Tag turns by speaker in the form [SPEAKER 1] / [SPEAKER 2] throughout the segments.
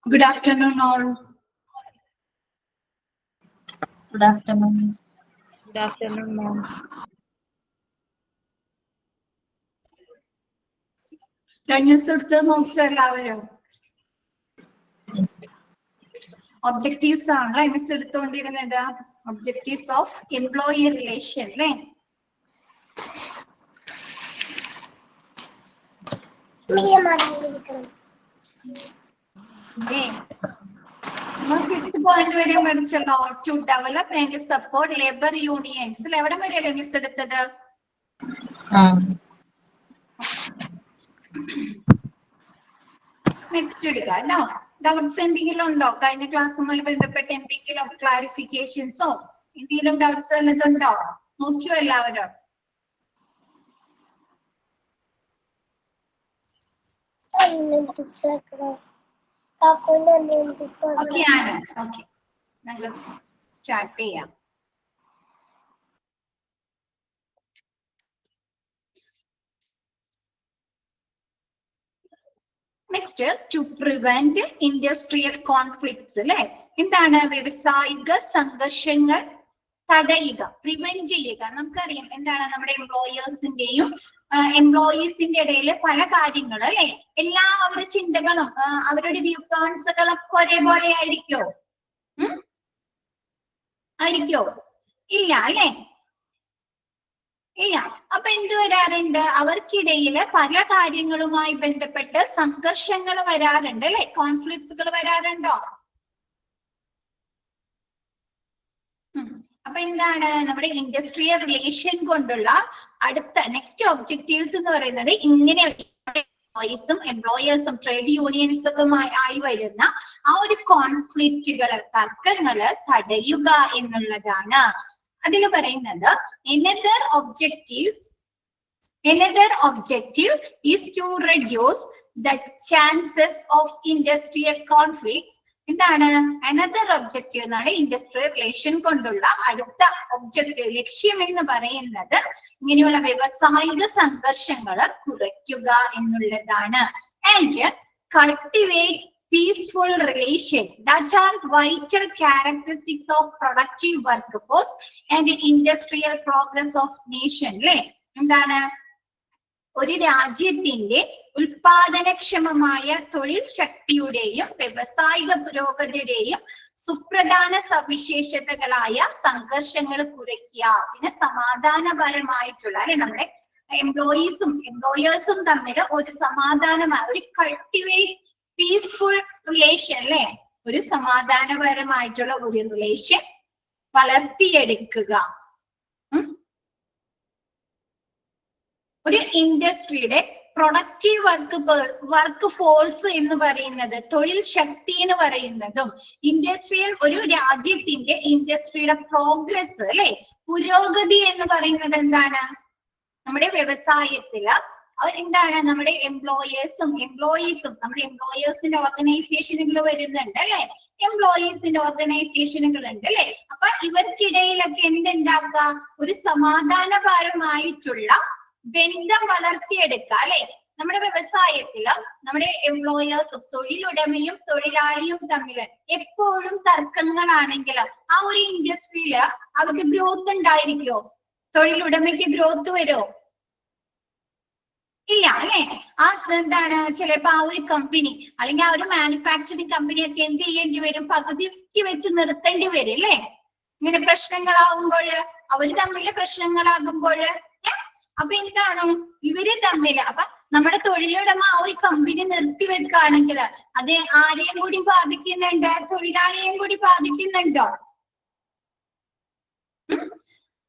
[SPEAKER 1] Good afternoon, all.
[SPEAKER 2] Good afternoon, Miss.
[SPEAKER 3] Good afternoon, ma'am.
[SPEAKER 1] Learners എടുത്ത് നോക്കുക എല്ലാവരും.
[SPEAKER 2] Yes.
[SPEAKER 1] Objectives ആണല്ലേ മിസ് എടുത്തുകൊണ്ടിരുന്നത്. Objectives of employee relation അല്ലേ? ഫിഫ്ത് പോയിന്റ് വരെ പഠിച്ചല്ലോ. To develop and support labour unions. എവിടെ വരെയല്ലേ മിസ് എടുത്തത്? നെക്സ്റ്റ് എടുക്കാം കേട്ടോ. ഡൗട്ട്സ് എന്തെങ്കിലും ഉണ്ടോ? കഴിഞ്ഞ ക്ലാസ്സുമായി ബന്ധപ്പെട്ട് എന്തെങ്കിലും ക്ലാരിഫിക്കേഷൻസോ എന്തെങ്കിലും ഡൗട്ട്സ് വല്ലതുണ്ടോ? നോക്കിയോ എല്ലാവരും? ഓക്കെ ആണ്. ഓക്കെ, ഞങ്ങൾ സ്റ്റാർട്ട് ചെയ്യാം. Next, to prevent industrial conflicts അല്ലെ. എന്താണ്? വ്യവസായിക സംഘർഷങ്ങൾ തടയുക, പ്രിവെന്റ് ചെയ്യുക. നമുക്കറിയാം എന്താണ് നമ്മുടെ എംപ്ലോയേഴ്സിന്റെയും എംപ്ലോയീസിന്റെ ഇടയിൽ പല കാര്യങ്ങൾ അല്ലെ. എല്ലാവരുടെ ചിന്തകളും അവരുടെ വ്യൂ പോയിന്റ്സുകളൊക്കെ ഒരേപോലെ ആയിരിക്കോ? ആയിരിക്കോ? ഇല്ല അല്ലെ? ഇല്ല. അപ്പൊ എന്ത് വരാറുണ്ട്? അവർക്കിടയിൽ പല കാര്യങ്ങളുമായി ബന്ധപ്പെട്ട് സംഘർഷങ്ങൾ വരാറുണ്ട് അല്ലെ. കോൺഫ്ലിക്ട്സുകൾ വരാറുണ്ടോ? അപ്പൊ എന്താണ് നമ്മുടെ ഇൻഡസ്ട്രിയൽ റിലേഷൻ കൊണ്ടുള്ള അടുത്ത നെക്സ്റ്റ് ഒബ്ജക്റ്റീവ്സ് എന്ന് പറയുന്നത് ഇങ്ങനെ എംപ്ലോയേഴ്സും ട്രേഡ് യൂണിയൻസുമായി ആയി വരുന്ന ആ ഒരു കോൺഫ്ലിക്റ്റുകള്, തർക്കങ്ങള് തടയുക എന്നുള്ളതാണ്. അതിൽ പറയുന്നത് another objective is to reduce the chances of industrial conflicts. എന്താണ് another objective എന്നാണ് ഇൻഡസ്ട്രിയൽ റിലേഷൻ കൊണ്ടുള്ള അടുത്ത ഒബ്ജക്റ്റീവ്, ലക്ഷ്യം എന്ന് പറയുന്നത് ഇങ്ങനെയുള്ള വ്യവസായിക സംഘർഷങ്ങള് കുറയ്ക്കുക എന്നുള്ളതാണ്. And cultivate peaceful relation that are vital characteristics of productive workforce and industrial progress of nation. അല്ലെ? എന്താണ്? ഒരു രാജ്യത്തിന്റെ ഉൽപാദനക്ഷമമായ തൊഴിൽ ശക്തിയുടെയും വ്യവസായിക പുരോഗതിയുടെയും സുപ്രധാന സവിശേഷതകളായ സംഘർഷങ്ങൾ കുറയ്ക്കുക. പിന്നെ സമാധാനപരമായിട്ടുള്ള അല്ലെ നമ്മുടെ എംപ്ലോയേഴ്സും തമ്മിൽ ഒരു സമാധാനമായ ഒരു കൾട്ടിവേറ്റ് പീസ്ഫുൾ റിലേഷൻ അല്ലെ, ഒരു സമാധാനപരമായിട്ടുള്ള ഒരു റിലേഷൻ വളർത്തിയെടുക്കുക. ഒരു ഇൻഡസ്ട്രിയുടെ പ്രൊഡക്റ്റീവ് വർക്ക് ഫോഴ്സ് എന്ന് പറയുന്നത്, തൊഴിൽ ശക്തി എന്ന് പറയുന്നതും ഇൻഡസ്ട്രിയൽ ഒരു രാജ്യത്തിന്റെ ഇൻഡസ്ട്രിയുടെ പ്രോഗ്രസ് അല്ലെ, പുരോഗതി എന്ന് പറയുന്നത് എന്താണ്? നമ്മുടെ വ്യവസായത്തില് എന്താണ് നമ്മുടെ എംപ്ലോയീസും നമ്മുടെ എംപ്ലോയേഴ്സിന്റെ ഓർഗനൈസേഷനുകൾ വരുന്നുണ്ട് അല്ലെ, എംപ്ലോയീസിന്റെ ഓർഗനൈസേഷനുകൾ ഉണ്ട് അല്ലെ. അപ്പൊ ഇവർക്കിടയിലൊക്കെ എന്തുണ്ടാവുക? ഒരു സമാധാനപരമായിട്ടുള്ള ബന്ധം വളർത്തിയെടുക്കുക അല്ലെ. നമ്മുടെ വ്യവസായത്തില് നമ്മുടെ എംപ്ലോയേഴ്സും തൊഴിലുടമയും തൊഴിലാളിയും തമ്മിൽ എപ്പോഴും തർക്കങ്ങളാണെങ്കിൽ ആ ഒരു ഇൻഡസ്ട്രിയില് അവർക്ക് ഗ്രോത്ത് ഉണ്ടായിരിക്കുമോ? തൊഴിലുടമയ്ക്ക് ഗ്രോത്ത് വരുമോ? ഇല്ല അല്ലെ. ആ എന്താണ് ചിലപ്പോ ആ ഒരു കമ്പനി അല്ലെങ്കിൽ ആ ഒരു മാനുഫാക്ചറിങ് കമ്പനിയൊക്കെ എന്ത് ചെയ്യേണ്ടി വരും? പകുതിക്ക് വെച്ച് നിർത്തേണ്ടി വരും അല്ലെ. ഇങ്ങനെ പ്രശ്നങ്ങളാകുമ്പോൾ, അവര് തമ്മിൽ പ്രശ്നങ്ങളാകുമ്പോൾ അപ്പൊ എന്താണ് ഇവര് തമ്മിൽ, അപ്പൊ നമ്മുടെ തൊഴിലുടമ ആ ഒരു കമ്പനി നിർത്തി വെക്കുകയാണെങ്കിൽ അത് ആരെയും കൂടി ബാധിക്കുന്നുണ്ട്? തൊഴിലാളിയെയും കൂടി ബാധിക്കുന്നുണ്ടോ?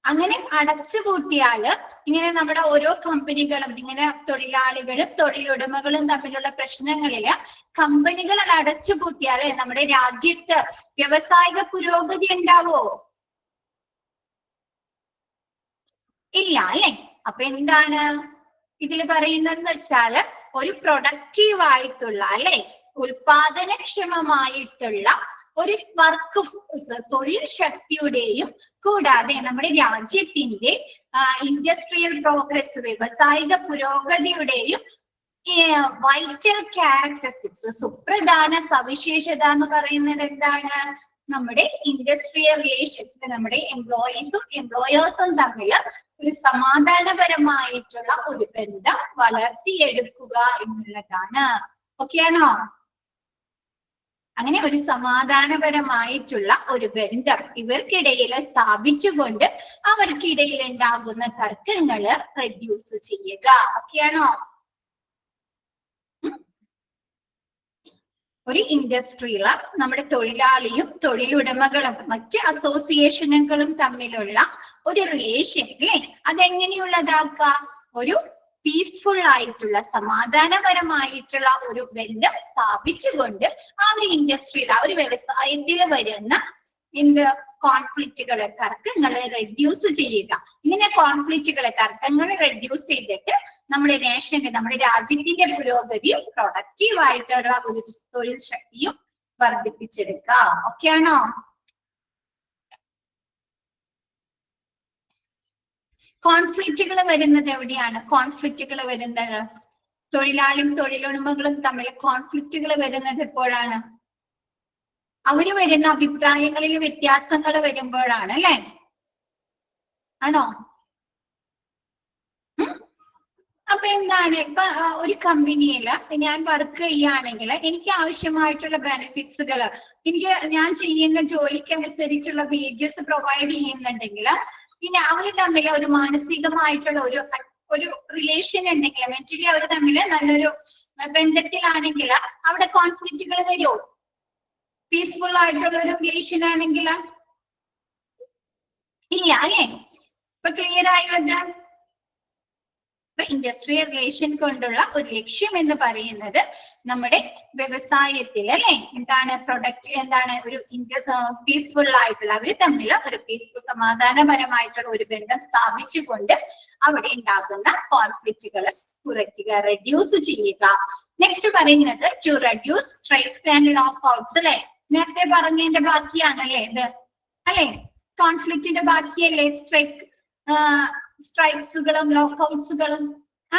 [SPEAKER 1] അങ്ങനെ അടച്ചുപൂട്ടിയാല് ഇങ്ങനെ നമ്മുടെ ഓരോ കമ്പനികളും ഇങ്ങനെ തൊഴിലാളികളും തൊഴിലുടമകളും തമ്മിലുള്ള പ്രശ്നങ്ങളില് കമ്പനികൾ അടച്ചുപൂട്ടിയാല് നമ്മുടെ രാജ്യത്ത് വ്യവസായിക പുരോഗതി ഉണ്ടാവോ? ഇല്ല അല്ലെ. അപ്പൊ എന്താണ് ഇതിൽ പറയുന്നതെന്ന് വെച്ചാല് ഒരു പ്രൊഡക്റ്റീവ് ആയിട്ടുള്ള അല്ലെ, ഉൽപാദനക്ഷമമായിട്ടുള്ള ഒരു വർക്ക് ഫോഴ്സ്, തൊഴിൽ ശക്തിയുടെയും കൂടാതെ നമ്മുടെ രാജ്യത്തിന്റെ ഇൻഡസ്ട്രിയൽ പ്രോഗ്രസ്, വ്യവസായിക പുരോഗതിയുടെയും വൈറ്റൽ ക്യാരക്ടറിസ്റ്റിക്സ്, സുപ്രധാന സവിശേഷത എന്ന് പറയുന്നത് എന്താണ്? നമ്മുടെ ഇൻഡസ്ട്രിയൽ റിലേഷൻസിൽ നമ്മുടെ എംപ്ലോയീസും എംപ്ലോയേഴ്സും തമ്മിൽ ഒരു സമാധാനപരമായിട്ടുള്ള ഒരു ബന്ധം വളർത്തിയെടുക്കുക എന്നുള്ളതാണ്. ഓക്കെ ആണോ? അങ്ങനെ ഒരു സമാധാനപരമായിട്ടുള്ള ഒരു ബന്ധം ഇവർക്കിടയിൽ സ്ഥാപിച്ചുകൊണ്ട് അവർക്കിടയിൽ ഉണ്ടാകുന്ന തർക്കങ്ങള് റെഡ്യൂസ് ചെയ്യുക. ഓക്കെയാണോ? ഒരു ഇൻഡസ്ട്രിയില് നമ്മുടെ തൊഴിലാളിയും തൊഴിലുടമകളും മറ്റ് അസോസിയേഷനുകളും തമ്മിലുള്ള ഒരു റിലേഷൻ അല്ലേ, അതെങ്ങനെയുള്ളതാക്കാം? ഒരു പീസ്ഫുൾ ആയിട്ടുള്ള സമാധാനപരമായിട്ടുള്ള ഒരു ബന്ധം സ്ഥാപിച്ചുകൊണ്ട് ആ ഒരു ഇൻഡസ്ട്രിയിൽ ആ ഒരു വ്യവസായത്തിൽ വരുന്ന എന്ത് കോൺഫ്ലിക്റ്റുകളെ തർക്കങ്ങളെ റെഡ്യൂസ് ചെയ്യുക. ഇങ്ങനെ കോൺഫ്ലിക്റ്റുകളെ തർക്കങ്ങളെ റെഡ്യൂസ് ചെയ്തിട്ട് നമ്മുടെ നേഷന്റെ നമ്മുടെ രാജ്യത്തിന്റെ പുരോഗതിയും പ്രൊഡക്റ്റീവ് ആയിട്ടുള്ള ഒരു തൊഴിൽ ശക്തിയും വർദ്ധിപ്പിച്ചെടുക്കുക. ഓക്കെ ആണോ? കോൺഫ്ലിക്റ്റുകൾ വരുന്നത് എവിടെയാണ്? കോൺഫ്ലിക്റ്റുകൾ വരുന്നത് തൊഴിലാളിയും തൊഴിലുടമകളും തമ്മിൽ കോൺഫ്ലിക്റ്റുകൾ വരുന്നത് എപ്പോഴാണ്? അവര് വരുന്ന അഭിപ്രായങ്ങളിൽ വ്യത്യാസങ്ങൾ വരുമ്പോഴാണ് അല്ലെ? ആണോ? അപ്പൊ എന്താണ്, ഇപ്പൊ ഒരു കമ്പനിയിൽ ഞാൻ വർക്ക് ചെയ്യുകയാണെങ്കിൽ എനിക്ക് ആവശ്യമായിട്ടുള്ള ബെനിഫിറ്റ്സുകൾ, ഞാൻ ചെയ്യുന്ന ജോലിക്ക് അനുസരിച്ചുള്ള വേജസ് പ്രൊവൈഡ് ചെയ്യുന്നുണ്ടെങ്കിൽ, പിന്നെ അവർ തമ്മിൽ ഒരു മാനസികമായിട്ടുള്ള ഒരു റിലേഷൻ ഉണ്ടെങ്കിൽ, മെന്റലി അവർ തമ്മിൽ നല്ലൊരു ബന്ധത്തിലാണെങ്കിൽ അവിടെ കോൺഫ്ലിക്റ്റുകൾ വരുമോ? പീസ്ഫുൾ ആയിട്ടുള്ള ഒരു റിലേഷൻ ആണെങ്കിൽ ഇല്ല അല്ലെ? ഇപ്പൊ ക്ലിയർ ആയത്? ഇൻഡസ്ട്രിയൽ റിലേഷൻ കൊണ്ടുള്ള ഒരു ലക്ഷ്യം എന്ന് പറയുന്നത് നമ്മുടെ വ്യവസായത്തിൽ അല്ലെ എന്താണ് പ്രൊഡക്റ്റ് എന്താണ് ഒരു പീസ്ഫുൾ ആയിട്ടുള്ള അവര് തമ്മിൽ ഒരു പീസ്ഫുൾ സമാധാനപരമായിട്ടുള്ള ഒരു ബന്ധം സ്ഥാപിച്ചുകൊണ്ട് അവിടെ ഉണ്ടാകുന്ന കോൺഫ്ലിക്റ്റുകൾ കുറയ്ക്കുക, റെഡ്യൂസ് ചെയ്യുക. നെക്സ്റ്റ് പറയുന്നത് ടു റെഡ്യൂസ് സ്ട്രൈക്സ് ആൻഡ് ലോക്കൗട്ട്സ് അല്ലെ? നേരത്തെ പറഞ്ഞതിന്റെ ബാക്കിയാണല്ലേ ഇത് അല്ലെ? കോൺഫ്ലിക്റ്റിന്റെ ബാക്കിയല്ലേ സ്ട്രൈക്സുകളും ലോക്കൗട്ട്സുകളും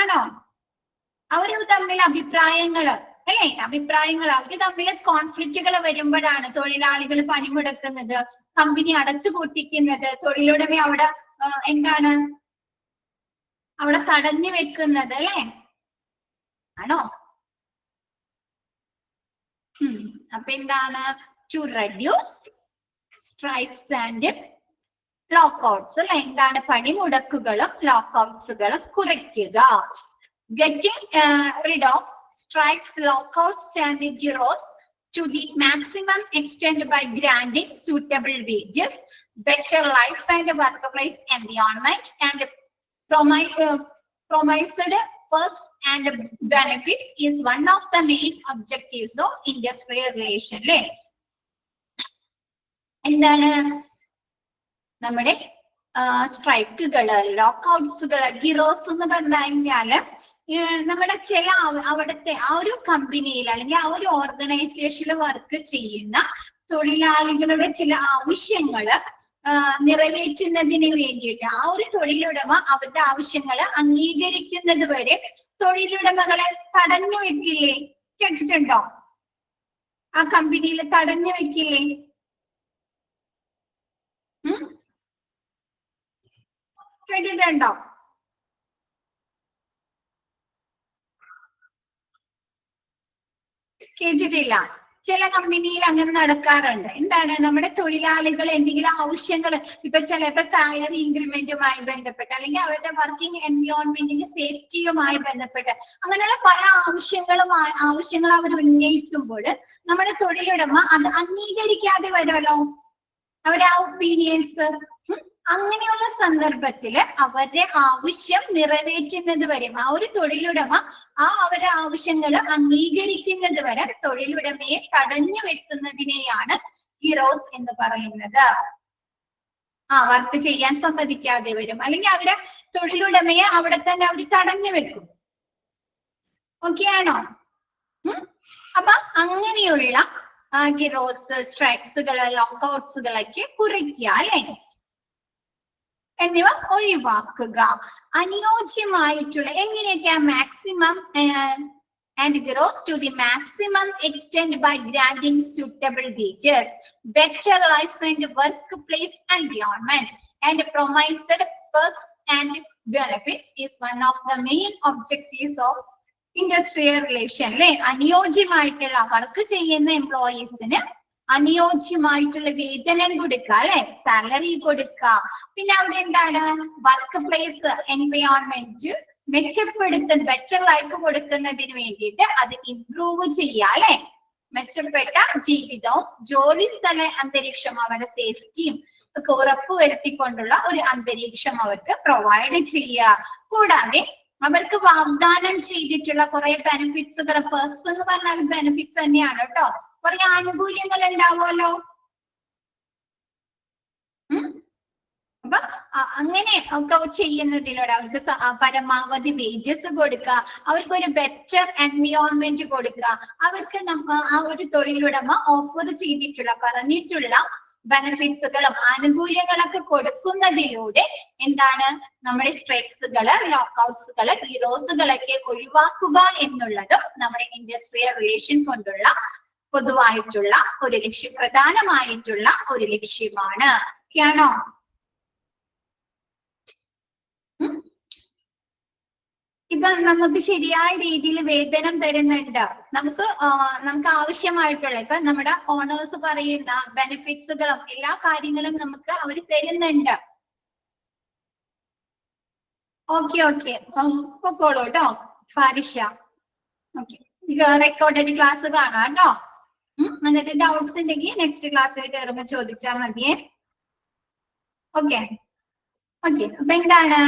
[SPEAKER 1] ആണോ? അവര് തമ്മിൽ അഭിപ്രായങ്ങൾ അല്ലെ? അവര് തമ്മിൽ കോൺഫ്ലിക്റ്റുകൾ വരുമ്പോഴാണ് തൊഴിലാളികൾ പണിമുടക്കുന്നത്, കമ്പനി അടച്ചുപൂട്ടിക്കുന്നത്, തൊഴിലുടമ അവിടെ എന്താണ് അവിടെ തടഞ്ഞു വെക്കുന്നത് അല്ലെ? ആണോ? അപ്പൊ എന്താണ് ടു റെഡ്യൂസ് സ്ട്രൈക്സ് ആൻഡ് ലോക്കൗട്ട്സ് അല്ലെ? എന്താണ് പണിമുടക്കുകളും ലോക്കൗട്ട്സുകളും കുറയ്ക്കുക. Getting rid of strikes, lockouts and giros to the maximum extent by granting suitable wages, better life and workplace environment, and promised perks and benefits is one of the main objectives of industrial relation. എന്താണ് നമ്മുടെ സ്ട്രൈക്കുകള്, ലോക്കൗട്ട്സുകള്, ഗിറോസ് എന്ന് പറഞ്ഞു കഴിഞ്ഞാല് നമ്മുടെ ചില അവിടുത്തെ ആ ഒരു കമ്പനിയിൽ അല്ലെങ്കിൽ ആ ഒരു ഓർഗനൈസേഷനിൽ വർക്ക് ചെയ്യുന്ന തൊഴിലാളികളുടെ ചില ആവശ്യങ്ങള് നിറവേറ്റുന്നതിന് വേണ്ടിയിട്ട് ആ ഒരു തൊഴിലുടമ അവരുടെ ആവശ്യങ്ങൾ അംഗീകരിക്കുന്നത് വരെ തൊഴിലുടമകളെ തടഞ്ഞു വെക്കില്ലേ? കേട്ടിട്ടുണ്ടോ? ആ കമ്പനിയിൽ തടഞ്ഞു വെക്കില്ലേ? കേട്ടിട്ടുണ്ടോ? കേട്ടിട്ടില്ല. ചില കമ്പനിയിൽ അങ്ങനെ നടക്കാറുണ്ട്. എന്താണ് നമ്മുടെ തൊഴിലാളികൾ എന്തെങ്കിലും ആവശ്യങ്ങൾ, ഇപ്പൊ ചിലപ്പോ സാലറി ഇൻക്രിമെന്റുമായി ബന്ധപ്പെട്ട് അല്ലെങ്കിൽ അവരുടെ വർക്കിംഗ് എൻവയോൺമെന്റിന്റെ സേഫ്റ്റിയുമായി ബന്ധപ്പെട്ട് അങ്ങനെയുള്ള പല ആവശ്യങ്ങൾ അവർ ഉന്നയിക്കുമ്പോൾ നമ്മുടെ തൊഴിലുടമ അത് അംഗീകരിക്കാതെ വരുമല്ലോ അവരുടെ ആ ഒപ്പീനിയൻസ്. അങ്ങനെയുള്ള സന്ദർഭത്തില് അവരുടെ ആവശ്യം നിറവേറ്റുന്നത് വരെ ആ ഒരു തൊഴിലുടമ അവരുടെ ആവശ്യങ്ങൾ അംഗീകരിക്കുന്നത് വരെ തൊഴിലുടമയെ തടഞ്ഞു വെക്കുന്നതിനെയാണ് ഗിറോസ് എന്ന് പറയുന്നത്. വർക്ക് ചെയ്യാൻ സമ്മതിക്കാതെ വരും, അല്ലെങ്കിൽ അവരെ തൊഴിലുടമയെ അവിടെ തന്നെ അവർ തടഞ്ഞു വെക്കും. ഓക്കെ ആണോ? അപ്പൊ അങ്ങനെയുള്ള ഗിറോസ്, സ്ട്രൈക്സുകള്, ലോക്കൗട്ട്സുകളൊക്കെ കുറയ്ക്കുക അല്ലെ? എന്നിവ ഒഴിവാക്കുക. അനുയോജ്യമായിട്ടുള്ള എങ്ങനെയൊക്കെയാ maximum and grows to the maximum extent by granting suitable wages, better life and workplace environment, and promised perks and benefits is one of the main objectives of industrial relation. അല്ലെ, അനുയോജ്യമായിട്ടുള്ള വർക്ക് ചെയ്യുന്ന എംപ്ലോയീസിന് അനുയോജ്യമായിട്ടുള്ള വേതനം കൊടുക്കുക, അല്ലെ, salary കൊടുക്കുക. പിന്നെ അവിടെ എന്താണ് വർക്ക് പ്ലേസ് എൻവയോൺമെന്റ് മെച്ചപ്പെടുത്തുന്ന ബെറ്റർ ലൈഫ് കൊടുക്കുന്നതിന് വേണ്ടിയിട്ട് അത് ഇംപ്രൂവ് ചെയ്യുക, അല്ലെ, മെച്ചപ്പെട്ട ജീവിതവും ജോലി സ്ഥല അന്തരീക്ഷം അവരുടെ സേഫ്റ്റിയും ഒക്കെ ഉറപ്പുവരുത്തിക്കൊണ്ടുള്ള ഒരു അന്തരീക്ഷം അവർക്ക് പ്രൊവൈഡ് ചെയ്യുക. കൂടാതെ അവർക്ക് വാഗ്ദാനം ചെയ്തിട്ടുള്ള കുറെ ബെനിഫിറ്റ്സുകൾ, പേഴ്സ് എന്ന് പറഞ്ഞാൽ ബെനിഫിറ്റ്സ് തന്നെയാണ് കേട്ടോ, കുറെ ആനുകൂല്യങ്ങൾ ഉണ്ടാവുമല്ലോ. അപ്പൊ അങ്ങനെ ഒക്കെ ചെയ്യുന്നതിലൂടെ അവർക്ക് പരമാവധി വേജസ് കൊടുക്കുക, അവർക്കൊരു ബെറ്റർ എൻവയോൺമെന്റ് കൊടുക്കുക, അവർക്ക് ആ ഒരു തൊഴിലുടമ ഓഫർ ചെയ്തിട്ടുള്ള പറഞ്ഞിട്ടുള്ള ബെനിഫിറ്റ്സുകളും ആനുകൂല്യങ്ങളൊക്കെ കൊടുക്കുന്നതിലൂടെ എന്താണ് നമ്മുടെ സ്ട്രൈക്സുകള്, ലോക്കൗട്ട്സുകള്, ഹീറോസുകളൊക്കെ ഒഴിവാക്കുക എന്നുള്ളതും നമ്മുടെ ഇൻഡസ്ട്രിയൽ റിലേഷൻ കൊണ്ടുള്ള പൊതുവായിട്ടുള്ള ഒരു ലക്ഷ്യം, പ്രധാനമായിട്ടുള്ള ഒരു ലക്ഷ്യമാണ്. ഓക്കെയാണോ? ഇപ്പൊ നമുക്ക് ശരിയായ രീതിയിൽ വേതനം തരുന്നുണ്ട്, നമുക്ക് ആവശ്യമായിട്ടുള്ള ഇപ്പൊ നമ്മുടെ ഓണേഴ്സ് പറയുന്ന ബെനിഫിറ്റ്സുകളും എല്ലാ കാര്യങ്ങളും നമുക്ക് അവർ തരുന്നുണ്ട്. ഓക്കെ പൊക്കോളൂ കേട്ടോ ഫാരിഷ. ഓക്കെ, റെക്കോർഡഡ് ക്ലാസ് കാണാം കേട്ടോ. എന്നിട്ട് ഡൗട്ട്സ് ഉണ്ടെങ്കിൽ നെക്സ്റ്റ് ക്ലാസ്സിൽ കയറുമ്പോ ചോദിച്ചാൽ മതിയേ. ഓക്കെ. അപ്പൊ എന്താണ്,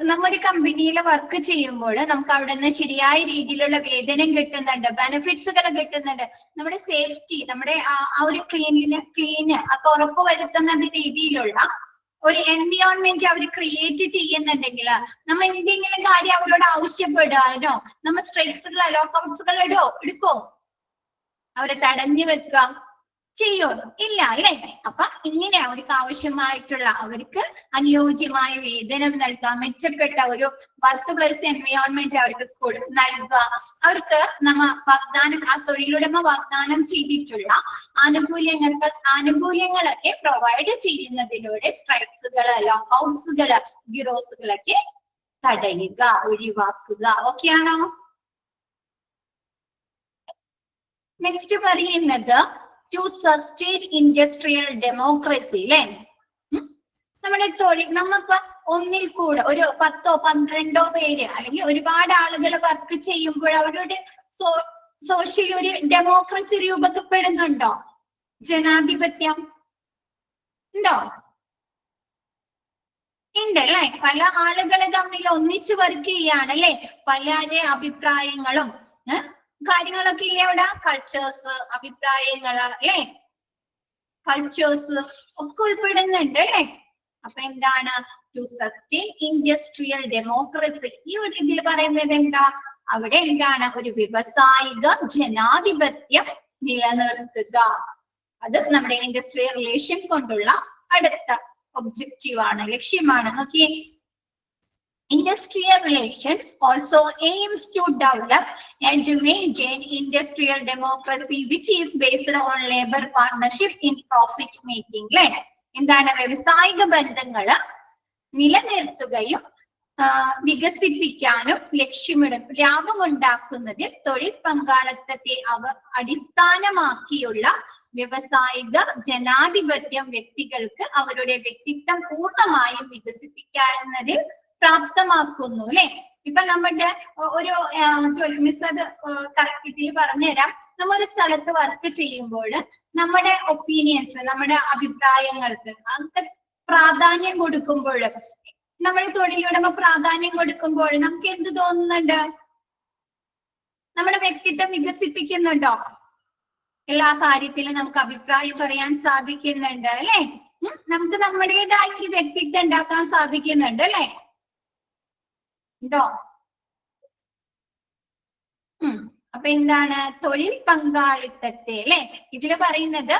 [SPEAKER 1] നമ്മൊരു കമ്പനിയിൽ വർക്ക് ചെയ്യുമ്പോൾ നമുക്ക് അവിടെ നിന്ന് ശരിയായ രീതിയിലുള്ള വേതനം കിട്ടുന്നുണ്ട്, ബെനിഫിറ്റ്സുകൾ കിട്ടുന്നുണ്ട്, നമ്മുടെ സേഫ്റ്റി, നമ്മുടെ ആ ഒരു ക്ലീന് ഒക്കെ ഉറപ്പുവരുത്തുന്ന രീതിയിലുള്ള ഒരു എൻവയോൺമെന്റ് അവർ ക്രിയേറ്റ് ചെയ്യുന്നുണ്ടെങ്കിൽ നമ്മൾ എന്തെങ്കിലും കാര്യം അവരോട് ആവശ്യപ്പെടാനോ, നമ്മൾ സ്ട്രൈക്സുകളോ ലോക്കൗട്ട്സുകൾ എടുക്കോ, അവരെ തടഞ്ഞു വെക്കുക ചെയ്യോ? ഇല്ല, അല്ലേ? അപ്പൊ ഇങ്ങനെ അവർക്ക് ആവശ്യമായിട്ടുള്ള, അവർക്ക് അനുയോജ്യമായ വേതനം നൽകുക, മെച്ചപ്പെട്ട ഒരു വർക്ക് പ്ലേസ് എൻവയോൺമെന്റ് അവർക്ക് നൽകുക, അവർക്ക് ആ തൊഴിലുടമ വാഗ്ദാനം ചെയ്തിട്ടുള്ള ആനുകൂല്യങ്ങളൊക്കെ പ്രൊവൈഡ് ചെയ്യുന്നതിലൂടെ സ്ട്രൈക്സുകള്, ലോക്കൗട്ട്സുകള്, ഗിറോസുകളൊക്കെ തടയുക, ഒഴിവാക്കുക. ഓക്കെയാണോ? നെക്സ്റ്റ് പറയുന്നത് to sustain industrial democracy, അല്ലെ? നമ്മുടെ തൊഴിൽ, നമുക്ക് ഒന്നിൽ കൂടെ ഒരു 10 or 12 പേര് അല്ലെങ്കിൽ ഒരുപാട് ആളുകൾ വർക്ക് ചെയ്യുമ്പോൾ അവരുടെ സോഷ്യൽ ഒരു ഡെമോക്രസി രൂപപ്പെടുന്നുണ്ടോ? ജനാധിപത്യം ഉണ്ടോ? ഉണ്ട്, അല്ലെ? പല ആളുകൾ തമ്മിൽ ഒന്നിച്ച് വർക്ക് ചെയ്യാണ്, അല്ലെ? പലരെ അഭിപ്രായങ്ങളും കാര്യങ്ങളൊക്കെ ഇല്ലേ അവിടെ? കൾച്ചേഴ്സ്, അഭിപ്രായങ്ങള്, അല്ലെ? കൾച്ചേഴ്സ് ഒക്കെ ഉൾപ്പെടുന്നുണ്ട്, അല്ലെ? അപ്പൊ എന്താണ് ടു സസ്റ്റെയിൻ ഇൻഡസ്ട്രിയൽ ഡെമോക്രസി? ഈ ഒരു ഇതിൽ പറയുന്നത് എന്താ? അവിടെ എന്താണ് ഒരു വ്യവസായിക ജനാധിപത്യം നിലനിർത്തുക. അത് നമ്മുടെ ഇൻഡസ്ട്രിയൽ റിലേഷൻ കൊണ്ടുള്ള അടുത്ത ഒബ്ജക്റ്റീവ് ആണ്, ലക്ഷ്യമാണ്. നോക്കിയേ, industrial relations also aims to develop and to maintain industrial democracy which is based on labor partnership in profit making. അല്ലെ? എന്താണ് വ്യവസായിക ബന്ധങ്ങള് നിലനിർത്തുകയും വികസിപ്പിക്കാനും ലക്ഷ്യമിടും, ലാഭമുണ്ടാക്കുന്നതിൽ തൊഴിൽ പങ്കാളിത്തത്തെ അടിസ്ഥാനമാക്കിയുള്ള വ്യവസായിക ജനാധിപത്യം വ്യക്തികൾക്ക് അവരുടെ വ്യക്തിത്വം പൂർണ്ണമായും വികസിപ്പിക്കാവുന്നതിൽ പ്രാപ്തമാക്കുന്നു, അല്ലെ? ഇപ്പൊ നമ്മുടെ ഒരു മിസ് അത് കറക്റ്റ് ഇതിൽ പറഞ്ഞുതരാം. നമ്മൊരു സ്ഥലത്ത് വർക്ക് ചെയ്യുമ്പോൾ നമ്മുടെ ഒപ്പീനിയൻസ്, നമ്മുടെ അഭിപ്രായങ്ങൾക്ക് അങ്ങനത്തെ പ്രാധാന്യം കൊടുക്കുമ്പോൾ, നമ്മുടെ തൊഴിലുടമ പ്രാധാന്യം കൊടുക്കുമ്പോൾ നമുക്ക് എന്ത് തോന്നുന്നുണ്ട്? നമ്മുടെ വ്യക്തിത്വം വികസിപ്പിക്കുന്നുണ്ടോ? എല്ലാ കാര്യത്തിലും നമുക്ക് അഭിപ്രായം പറയാൻ സാധിക്കുന്നുണ്ട്, അല്ലെ? നമുക്ക് നമ്മുടേതായ ഒരു വ്യക്തിത്വം ഉണ്ടാക്കാൻ സാധിക്കുന്നുണ്ട്, അല്ലെ? ഉണ്ടോ? അപ്പൊ എന്താണ് തൊഴിൽ പങ്കാളിത്തത്തെ, അല്ലെ? ഇതില് പറയുന്നത്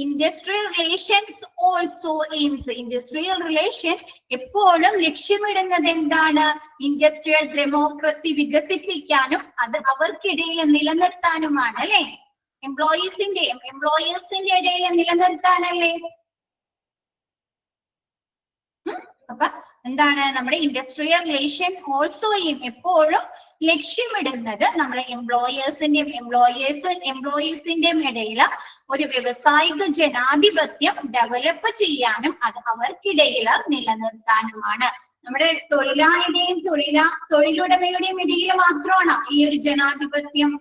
[SPEAKER 1] industrial relations also aims, industrial relation എപ്പോഴും ലക്ഷ്യമിടുന്നത് എന്താണ്? ഇൻഡസ്ട്രിയൽ ഡെമോക്രസി വികസിപ്പിക്കാനും അത് അവർക്കിടയിൽ നിലനിർത്താനുമാണ് അല്ലെ? എംപ്ലോയീസിന്റെ ഇടയിൽ നിലനിർത്താനല്ലേ? അപ്പൊ എന്താണ് നമ്മുടെ ഇൻഡസ്ട്രിയൽ റിലേഷൻ ഓൾസോ എപ്പോഴും ലക്ഷ്യമിടുന്നത് നമ്മുടെ എംപ്ലോയീസിന്റെയും ഇടയിൽ ഒരു വ്യവസായിക ജനാധിപത്യം ഡെവലപ്പ് ചെയ്യാനും അത് അവർക്കിടയിൽ നിലനിർത്താനുമാണ്. നമ്മുടെ തൊഴിലാളിയുടെയും തൊഴിലുടമയുടെയും ഇടയിൽ മാത്രമാണ് ഈ ഒരു ജനാധിപത്യം?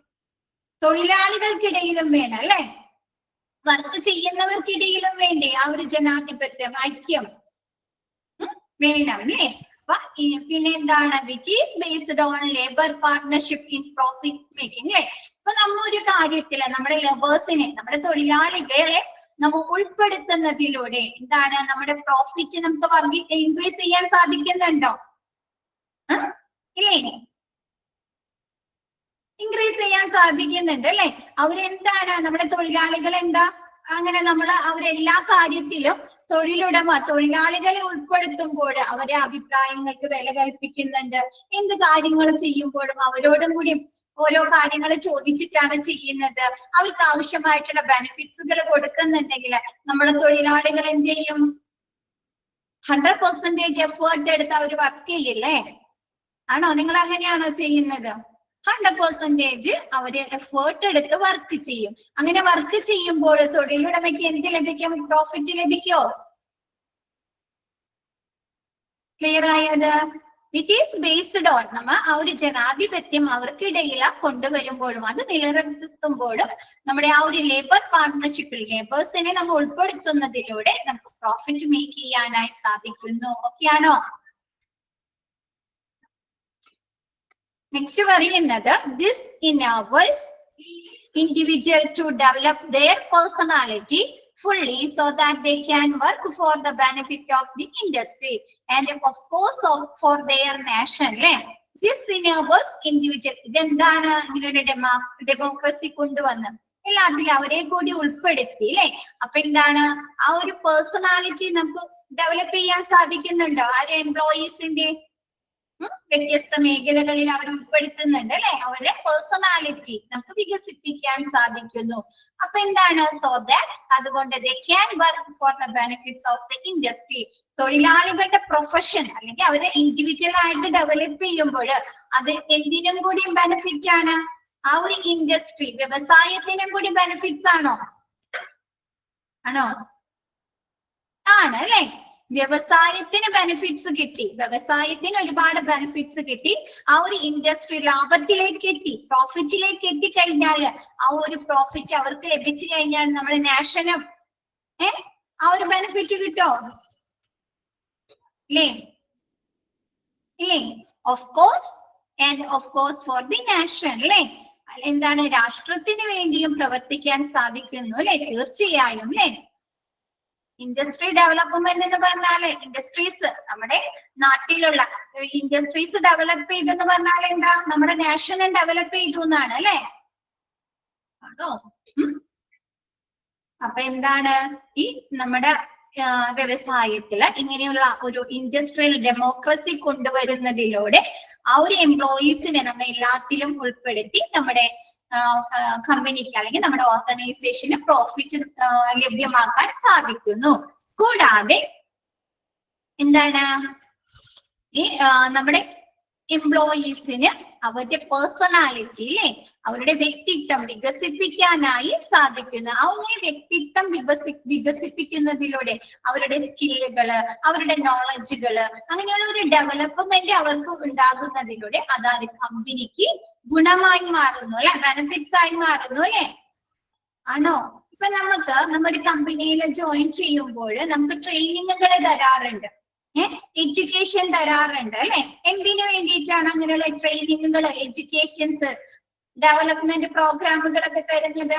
[SPEAKER 1] തൊഴിലാളികൾക്കിടയിലും വേണം അല്ലെ? വർക്ക് ചെയ്യുന്നവർക്കിടയിലും വേണ്ടേ ആ ഒരു ജനാധിപത്യം, ഐക്യം വേണം അല്ലേ? അപ്പൊ പിന്നെ എന്താണ്? Which is based on labour partnership in profit making അല്ലെ? ഇപ്പൊ നമ്മ ഒരു കാര്യത്തില് നമ്മുടെ ലേബേഴ്സിനെ, നമ്മുടെ തൊഴിലാളികളെ നമ്മൾ ഉൾപ്പെടുത്തുന്നതിലൂടെ എന്താണ് നമ്മുടെ പ്രോഫിറ്റ് നമുക്ക് ഇൻക്രീസ് ചെയ്യാൻ സാധിക്കുന്നുണ്ടോ? ഇല്ലേ? ഇൻക്രീസ് ചെയ്യാൻ സാധിക്കുന്നുണ്ട് അല്ലെ? അവരെന്താണ് നമ്മുടെ തൊഴിലാളികൾ എന്താ അങ്ങനെ നമ്മൾ അവരെല്ലാ കാര്യത്തിലും തൊഴിലാളികളെ ഉൾപ്പെടുത്തുമ്പോൾ അവരെ അഭിപ്രായങ്ങൾക്ക് വില കൽപ്പിക്കുന്നുണ്ട്. എന്ത് കാര്യങ്ങൾ ചെയ്യുമ്പോഴും അവരോടും കൂടി ഓരോ കാര്യങ്ങൾ ചോദിച്ചിട്ടാണ് ചെയ്യുന്നത്. അവർക്ക് ആവശ്യമായിട്ടുള്ള ബെനിഫിറ്റ്സുകൾ കൊടുക്കുന്നുണ്ടെങ്കിൽ നമ്മളെ തൊഴിലാളികൾ എന്ത് ചെയ്യും? 100% എഫേർട്ട് എടുത്ത് അവർ വർക്ക് ചെയ്യില്ലേ? ആണോ? നിങ്ങൾ അങ്ങനെയാണോ ചെയ്യുന്നത്? 100% അവര് എഫേർട്ട് എടുത്ത് വർക്ക് ചെയ്യും. അങ്ങനെ വർക്ക് ചെയ്യുമ്പോൾ തൊഴിലുടമയ്ക്ക് എന്ത് ലഭിക്കും? പ്രോഫിറ്റ് ലഭിക്കോ? ക്ലിയർ ആയത്? വിച്ച് ഈസ് ബേസ്ഡ് ഓൺ നമ്മ ആ ഒരു ജനാധിപത്യം അവർക്കിടയിൽ കൊണ്ടുവരുമ്പോഴും അത് നിലനിർത്തുമ്പോഴും നമ്മുടെ ആ ഒരു ലേബർ പാർട്ട്ണർഷിപ്പിൽ ലേബേഴ്സിനെ നമ്മൾ ഉൾപ്പെടുത്തുന്നതിലൂടെ നമുക്ക് പ്രോഫിറ്റ് മേക്ക് ചെയ്യാനായി സാധിക്കുന്നു. ഓക്കെയാണോ? നെക്സ്റ്റ് പറയുന്നത് this enables individual to develop their personality fully so that they can work for the benefit of the industry and of course for their nation. This enables individual. ഇതെന്താണ് ഇങ്ങനെ ഒരു democracy കൊണ്ടുവന്ന് എല്ലാത്തിലും അവരെ കൂടി ഉൾപ്പെടുത്തി അല്ലെ? അപ്പൊ എന്താണ് ആ ഒരു പേഴ്സണാലിറ്റി നമുക്ക് ഡെവലപ്പ് ചെയ്യാൻ സാധിക്കുന്നുണ്ടോ? ആ ഒരു എംപ്ലോയീസിന്റെ വ്യത്യസ്ത മേഖലകളിൽ അവർ ഉൾപ്പെടുത്തുന്നുണ്ട് അല്ലെ? അവരുടെ പേഴ്സണാലിറ്റി നമുക്ക് വികസിപ്പിക്കാൻ സാധിക്കുന്നു. അപ്പൊ എന്താണ്? സോ ദാറ്റ് അതുകൊണ്ട് they can work for the benefits of the industry. തൊഴിലാളികളുടെ പ്രൊഫഷൻ അല്ലെങ്കിൽ അവരെ ഇൻഡിവിജ്വൽ ആയിട്ട് ഡെവലപ്പ് ചെയ്യുമ്പോൾ അത് എന്തിനും കൂടി ബെനിഫിറ്റ് ആണ്? ആ ഒരു ഇൻഡസ്ട്രി വ്യവസായത്തിനും കൂടി ബെനിഫിറ്റ്സ് ആണോ? ആണ് അല്ലെ? വ്യവസായത്തിന് ബെനിഫിറ്റ്സ് കിട്ടി, വ്യവസായത്തിന് ഒരുപാട് ബെനിഫിറ്റ്സ് കിട്ടി. ആ ഒരു ഇൻഡസ്ട്രി ലാഭത്തിലേക്ക് എത്തി, പ്രോഫിറ്റിലേക്ക് എത്തിക്കഴിഞ്ഞാൽ ആ ഒരു പ്രോഫിറ്റ് അവർക്ക് ലഭിച്ചു കഴിഞ്ഞാൽ നമ്മുടെ നാഷനും ആ ഒരു ബെനിഫിറ്റ് കിട്ടോ? ഇല്ലേ? Of course and of course for the nation അല്ലെ? എന്താണ്? രാഷ്ട്രത്തിന് വേണ്ടിയും പ്രവർത്തിക്കാൻ സാധിക്കുന്നു അല്ലെ? തീർച്ചയായും അല്ലെ? ഇൻഡസ്ട്രി ഡെവലപ്മെന്റ് എന്ന് പറഞ്ഞാല് ഇൻഡസ്ട്രീസ് നമ്മുടെ നാട്ടിലുള്ള ഇൻഡസ്ട്രീസ് ഡെവലപ്പ് ചെയ്തെന്ന് പറഞ്ഞാൽ എന്താ? നമ്മുടെ നാഷനെ ഡെവലപ്പ് ചെയ്തു എന്നാണ് അല്ലെ? ആണോ? അപ്പൊ എന്താണ് ഈ നമ്മുടെ വ്യവസായത്തില് ഇങ്ങനെയുള്ള ഒരു ഇൻഡസ്ട്രിയൽ ഡെമോക്രസി കൊണ്ടുവരുന്നതിലൂടെ ആ ഒരു എംപ്ലോയീസിനെ നമ്മ എല്ലാത്തിലും ഉൾപ്പെടുത്തി നമ്മുടെ കമ്പനിക്ക് അല്ലെങ്കിൽ നമ്മുടെ ഓർഗനൈസേഷന് പ്രോഫിറ്റ് ലഭ്യമാക്കാൻ സാധിക്കുന്നു. കൂടാതെ എന്താണ് ഈ നമ്മുടെ എംപ്ലോയീസിന് അവരുടെ പേഴ്സണാലിറ്റി അല്ലെ, അവരുടെ വ്യക്തിത്വം വികസിപ്പിക്കാനായി സാധിക്കുന്നു. അങ്ങനെ വ്യക്തിത്വം വികസിപ്പിക്കുന്നതിലൂടെ അവരുടെ സ്കില്ലുകള്, അവരുടെ നോളജുകള്, അങ്ങനെയുള്ള ഒരു ഡെവലപ്മെന്റ് അവർക്ക് ഉണ്ടാകുന്നതിലൂടെ അതാത് കമ്പനിക്ക് ഗുണമായി മാറുന്നു അല്ലെ? ബെനിഫിറ്റ്സ് ആയി മാറുന്നു അല്ലെ? ആണോ? ഇപ്പൊ നമ്മൊരു കമ്പനിയിൽ ജോയിൻ ചെയ്യുമ്പോൾ നമുക്ക് ട്രെയിനിങ്ങുകൾ തരാറുണ്ട്, എഡ്യൂക്കേഷൻ തരാറുണ്ട് അല്ലെ? എന്തിനു വേണ്ടിയിട്ടാണ് അങ്ങനെയുള്ള ട്രെയിനിങ്ങുകൾ, എഡ്യൂക്കേഷൻസ്, ഡെവലപ്മെന്റ് പ്രോഗ്രാമുകളൊക്കെ തരുന്നത്?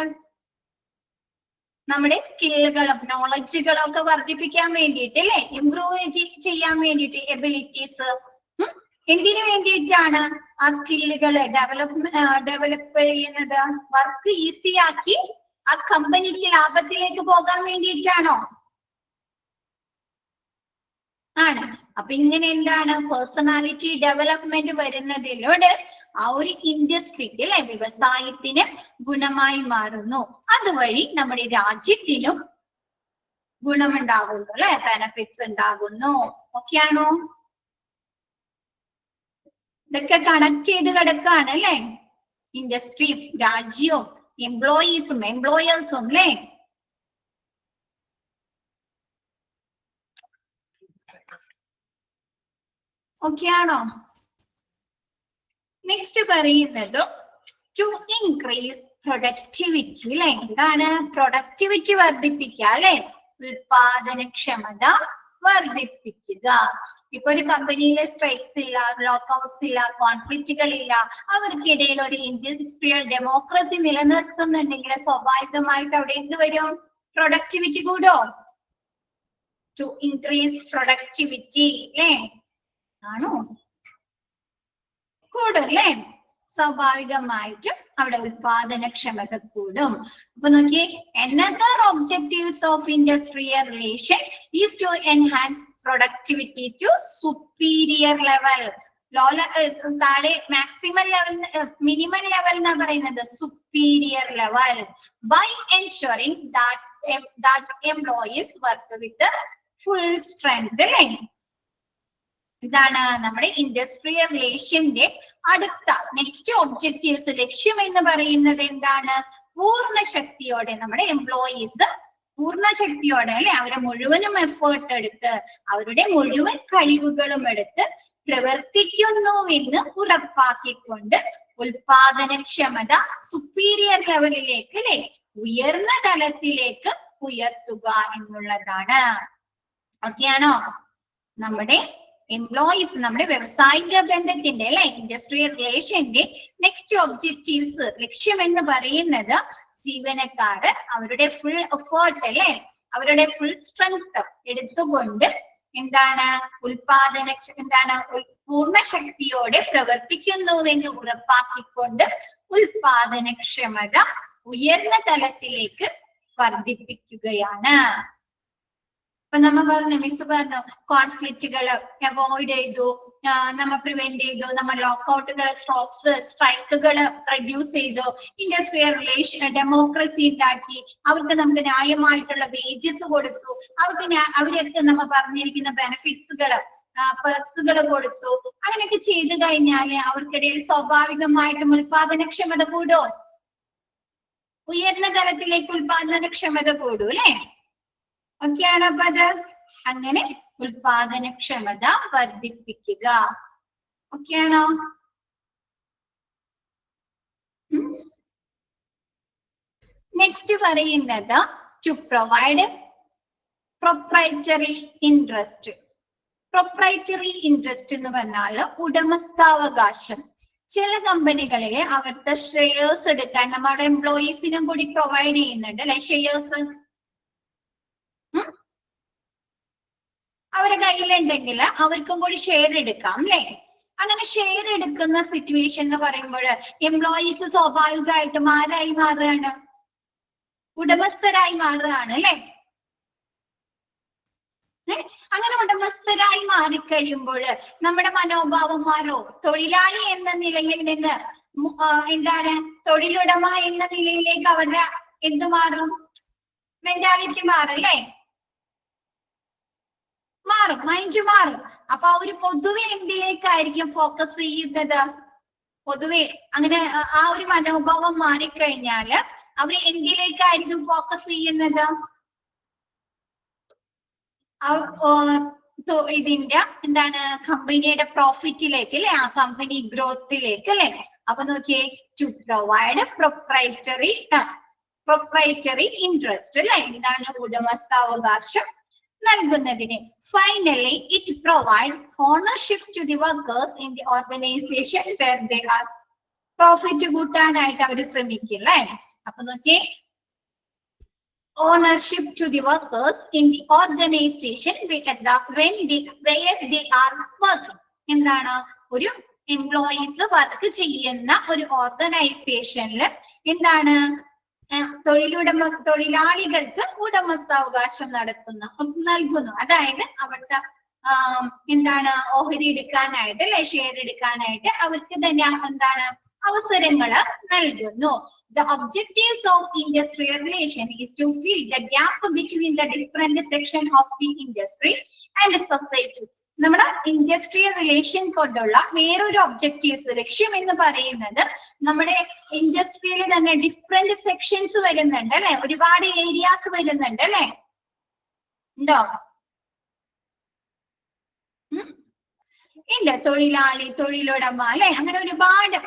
[SPEAKER 1] നമ്മുടെ സ്കില്ലുകളും നോളജുകളും ഒക്കെ വർദ്ധിപ്പിക്കാൻ വേണ്ടിയിട്ട് അല്ലെ? ഇംപ്രൂവ് ചെയ്യാൻ വേണ്ടിയിട്ട് എബിലിറ്റീസ്. എന്തിനു വേണ്ടിയിട്ടാണ് ആ സ്കില്ലുകൾ ഡെവലപ്പ് ചെയ്യുന്നത്? വർക്ക് ഈസി ആക്കി ആ കമ്പനിക്ക് ലാഭത്തിലേക്ക് പോകാൻ വേണ്ടിയിട്ടാണോ? ആണ്. അപ്പൊ ഇങ്ങനെ എന്താണ് പേഴ്സണാലിറ്റി ഡെവലപ്മെന്റ് വരുന്നതിലൂടെ ആ ഒരു ഇൻഡസ്ട്രിക്ക് അല്ലെ വ്യവസായത്തിന് ഗുണമായി മാറുന്നു. അതുവഴി നമ്മുടെ രാജ്യത്തിനും ഗുണമുണ്ടാകുന്നു അല്ലെ, ബെനഫിറ്റ്സ് ഉണ്ടാകുന്നു. ഓക്കെയാണോ? ഇതൊക്കെ കണക്ട് ചെയ്ത് കിടക്കാണ് അല്ലെ, ഇൻഡസ്ട്രിയും രാജ്യവും എംപ്ലോയീസും എംപ്ലോയേഴ്സും അല്ലെ. ഓക്കെയാണോ? നെക്സ്റ്റ് പറയുന്നത് ടു ഇൻക്രീസ് പ്രൊഡക്ടിവിറ്റി അല്ലെ. എന്താണ് പ്രൊഡക്ടിവിറ്റി വർദ്ധിപ്പിക്കുക അല്ലെ, ഉൽപാദനക്ഷമത വർദ്ധിപ്പിക്കുക. ഇപ്പൊ ഒരു കമ്പനിയിലെ സ്ട്രൈക്സ് ഇല്ല, ലോക്കൗട്ട്സ് ഇല്ല, കോൺഫ്ലിക്റ്റുകൾ ഇല്ല, അവർക്കിടയിൽ ഒരു ഇൻഡസ്ട്രിയൽ ഡെമോക്രസി നിലനിർത്തുന്നുണ്ടെങ്കിൽ സ്വാഭാവികമായിട്ട് അവിടെ എന്ത് വരും? പ്രൊഡക്ടിവിറ്റി കൂടോ? ടു ഇൻക്രീസ് പ്രൊഡക്ടിവിറ്റി അല്ലേ, ആണോ? കൂടും അല്ലേ, സ്വാഭാവികമായിട്ടും അവിടെ ഉൽപാദനക്ഷമത കൂടും. അപ്പൊ നോക്കിയേ, another objectives of industrial relation is to enhance productivity to superior level. താഴെ മാക്സിമം ലെവൽ, മിനിമം ലെവൽ എന്നാ പറയുന്നത് superior level by ensuring that employees work with the full strength അല്ലേ. ഇതാണ് നമ്മുടെ ഇൻഡസ്ട്രിയൽ റിലേഷന്റെ അടുത്ത നെക്സ്റ്റ് ഒബ്ജക്റ്റീവ്സ്. ലക്ഷ്യം എന്ന് പറയുന്നത് എന്താണ്? പൂർണ്ണ ശക്തിയോടെ നമ്മുടെ എംപ്ലോയീസ് പൂർണ്ണ ശക്തിയോടെ അല്ലെ, അവരെ മുഴുവനും എഫേർട്ട് എടുത്ത് അവരുടെ മുഴുവൻ കഴിവുകളും എടുത്ത് പ്രവർത്തിക്കുന്നുവെന്ന് ഉറപ്പാക്കിക്കൊണ്ട് ഉൽപാദനക്ഷമത സുപ്പീരിയർ ലെവലിലേക്ക് അല്ലെ, ഉയർന്ന തലത്തിലേക്ക് ഉയർത്തുക എന്നുള്ളതാണ്. ഓക്കെയാണോ? നമ്മുടെ എംപ്ലോയീസ്, നമ്മുടെ വ്യവസായിക ബന്ധത്തിന്റെ അല്ലെ ഇൻഡസ്ട്രിയൽ റിലേഷന്റെ നെക്സ്റ്റ് ഒബ്ജക്റ്റീവ്സ്, ലക്ഷ്യം എന്ന് പറയുന്നത് ജീവനക്കാര് അവരുടെ ഫുൾ എഫേർട്ട് അല്ലെ, അവരുടെ ഫുൾ സ്ട്രെങ്ത് എടുത്തുകൊണ്ട് എന്താണ് പൂർണ്ണ ശക്തിയോടെ പ്രവർത്തിക്കുന്നുവെന്ന് ഉറപ്പാക്കിക്കൊണ്ട് ഉൽപാദനക്ഷമത ഉയർന്ന തലത്തിലേക്ക് വർദ്ധിപ്പിക്കുകയാണ്. അപ്പൊ നമ്മ പറഞ്ഞു, മിസ് പറഞ്ഞു കോൺഫ്ലിക്റ്റുകൾ അവോയ്ഡ് ചെയ്തു, നമ്മ പ്രിവെന്റ് ചെയ്തു, നമ്മ ലോക്കൗട്ടുകൾ സ്ട്രൈക്കുകൾ റെഡ്യൂസ് ചെയ്തു, ഇൻഡസ്ട്രിയൽ റിലേഷൻ ഡെമോക്രസി ഉണ്ടാക്കി, അവർക്ക് നമുക്ക് ന്യായമായിട്ടുള്ള വേജസ് കൊടുത്തു, അവർക്ക് നമ്മ പറഞ്ഞിരിക്കുന്ന ബെനിഫിറ്റ്സുകൾ പെർക്സുകൾ കൊടുത്തു. അങ്ങനെയൊക്കെ ചെയ്തു കഴിഞ്ഞാല് അവർക്കിടയിൽ സ്വാഭാവികമായിട്ടും ഉൽപാദനക്ഷമത കൂടും, ഉയർന്ന തലത്തിലേക്ക് ഉൽപാദനക്ഷമത കൂടും അല്ലെ. ഓക്കെയാണോ? അപ്പൊ അത് അങ്ങനെ ഉൽപാദനക്ഷമത വർദ്ധിപ്പിക്കുക. ഓക്കെയാണോ? നെക്സ്റ്റ് പറയുന്നത് to provide proprietary interest. Proprietary interest എന്ന് പറഞ്ഞാൽ ഉടമസ്ഥാവകാശം. ചില കമ്പനികളില് അവരുടെ ഷെയർസ് എടുക്കാൻ നമ്മുടെ എംപ്ലോയീസിനും കൂടി പ്രൊവൈഡ് ചെയ്യുന്നുണ്ട് അല്ലെ, ഷെയർസ് അവരുടെ കയ്യിലുണ്ടെങ്കിൽ അവർക്കും കൂടി ഷെയർ എടുക്കാം അല്ലെ. അങ്ങനെ ഷെയർ എടുക്കുന്ന സിറ്റുവേഷൻ എന്ന് പറയുമ്പോൾ എംപ്ലോയീസ് സ്വാഭാവികമായിട്ടും ആരായി മാറുകയാണ്? ഉടമസ്ഥരായി മാറുകയാണ് അല്ലെ. അങ്ങനെ ഉടമസ്ഥരായി മാറിക്കഴിയുമ്പോൾ നമ്മുടെ മനോഭാവം മാറോ? തൊഴിലാളി എന്ന നിലയിൽ നിന്ന് എന്താണ് തൊഴിലുടമ എന്ന നിലയിലേക്ക് അവരുടെ എന്ത് മാറും? മെന്റാലിറ്റി മാറും അല്ലെ, മാറും, മൈൻഡ് മാറും. അപ്പൊ അവര് പൊതുവെ എന്തിലേക്കായിരിക്കും ഫോക്കസ് ചെയ്യുന്നത്? പൊതുവെ അങ്ങനെ ആ ഒരു മനോഭാവം മാറിക്കഴിഞ്ഞാല് അവര് എന്തിലേക്കായിരിക്കും ഫോക്കസ് ചെയ്യുന്നത്? ഇതിന്റെ എന്താണ് കമ്പനിയുടെ പ്രോഫിറ്റിലേക്ക് അല്ലെ, ആ കമ്പനി ഗ്രോത്തിലേക്ക് അല്ലെ. അപ്പൊ നോക്കിയേ, ടു പ്രൊവൈഡ് പ്രൊപ്രൈറ്ററി ഇൻട്രസ്റ്റ് അല്ലെ, എന്താണ് ഉടമസ്ഥാവകാശം നൽകുന്നതിന്. Finally it provides ownership to the workers in the organisation where they are. Profit കൂട്ടാനായിട്ട് അവർ ശ്രമിക്കില്ലേ. അപ്പൊ നോക്കിയേ, ownership to the workers in the organization where they are working. എന്താണ് ഒരു എംപ്ലോയീസ് വർക്ക് ചെയ്യുന്ന ഒരു ഓർഗനൈസേഷനിൽ എന്താണ് തൊഴിലാളികൾക്ക് ഉടമസ്ഥാവകാശം നൽകുന്നു. അതായത് അവിടുത്തെ എന്താണ് ഓഹരി എടുക്കാനായിട്ട് അല്ലെ ഷെയർ എടുക്കാനായിട്ട് അവർക്ക് തന്നെ എന്താണ് അവസരങ്ങൾ നൽകുന്നു. The objectives of industrial relation is to fill the gap between the different sections of the industry and society. നമ്മുടെ ഇൻഡസ്ട്രിയൽ റിലേഷൻ കൊണ്ടുള്ള വേറൊരു ഒബ്ജക്റ്റീവ്സ് ലക്ഷ്യം എന്ന് പറയുന്നത് നമ്മുടെ ഇൻഡസ്ട്രിയിൽ തന്നെ ഡിഫറെന്റ് സെക്ഷൻസ് വരുന്നുണ്ട് അല്ലെ, ഒരുപാട് ഏരിയാസ് വരുന്നുണ്ട് അല്ലെ, ഉണ്ടോ? ഇല്ല, തൊഴിലാളി, തൊഴിലുടമ അല്ലെ, അങ്ങനെ ഒരുപാട്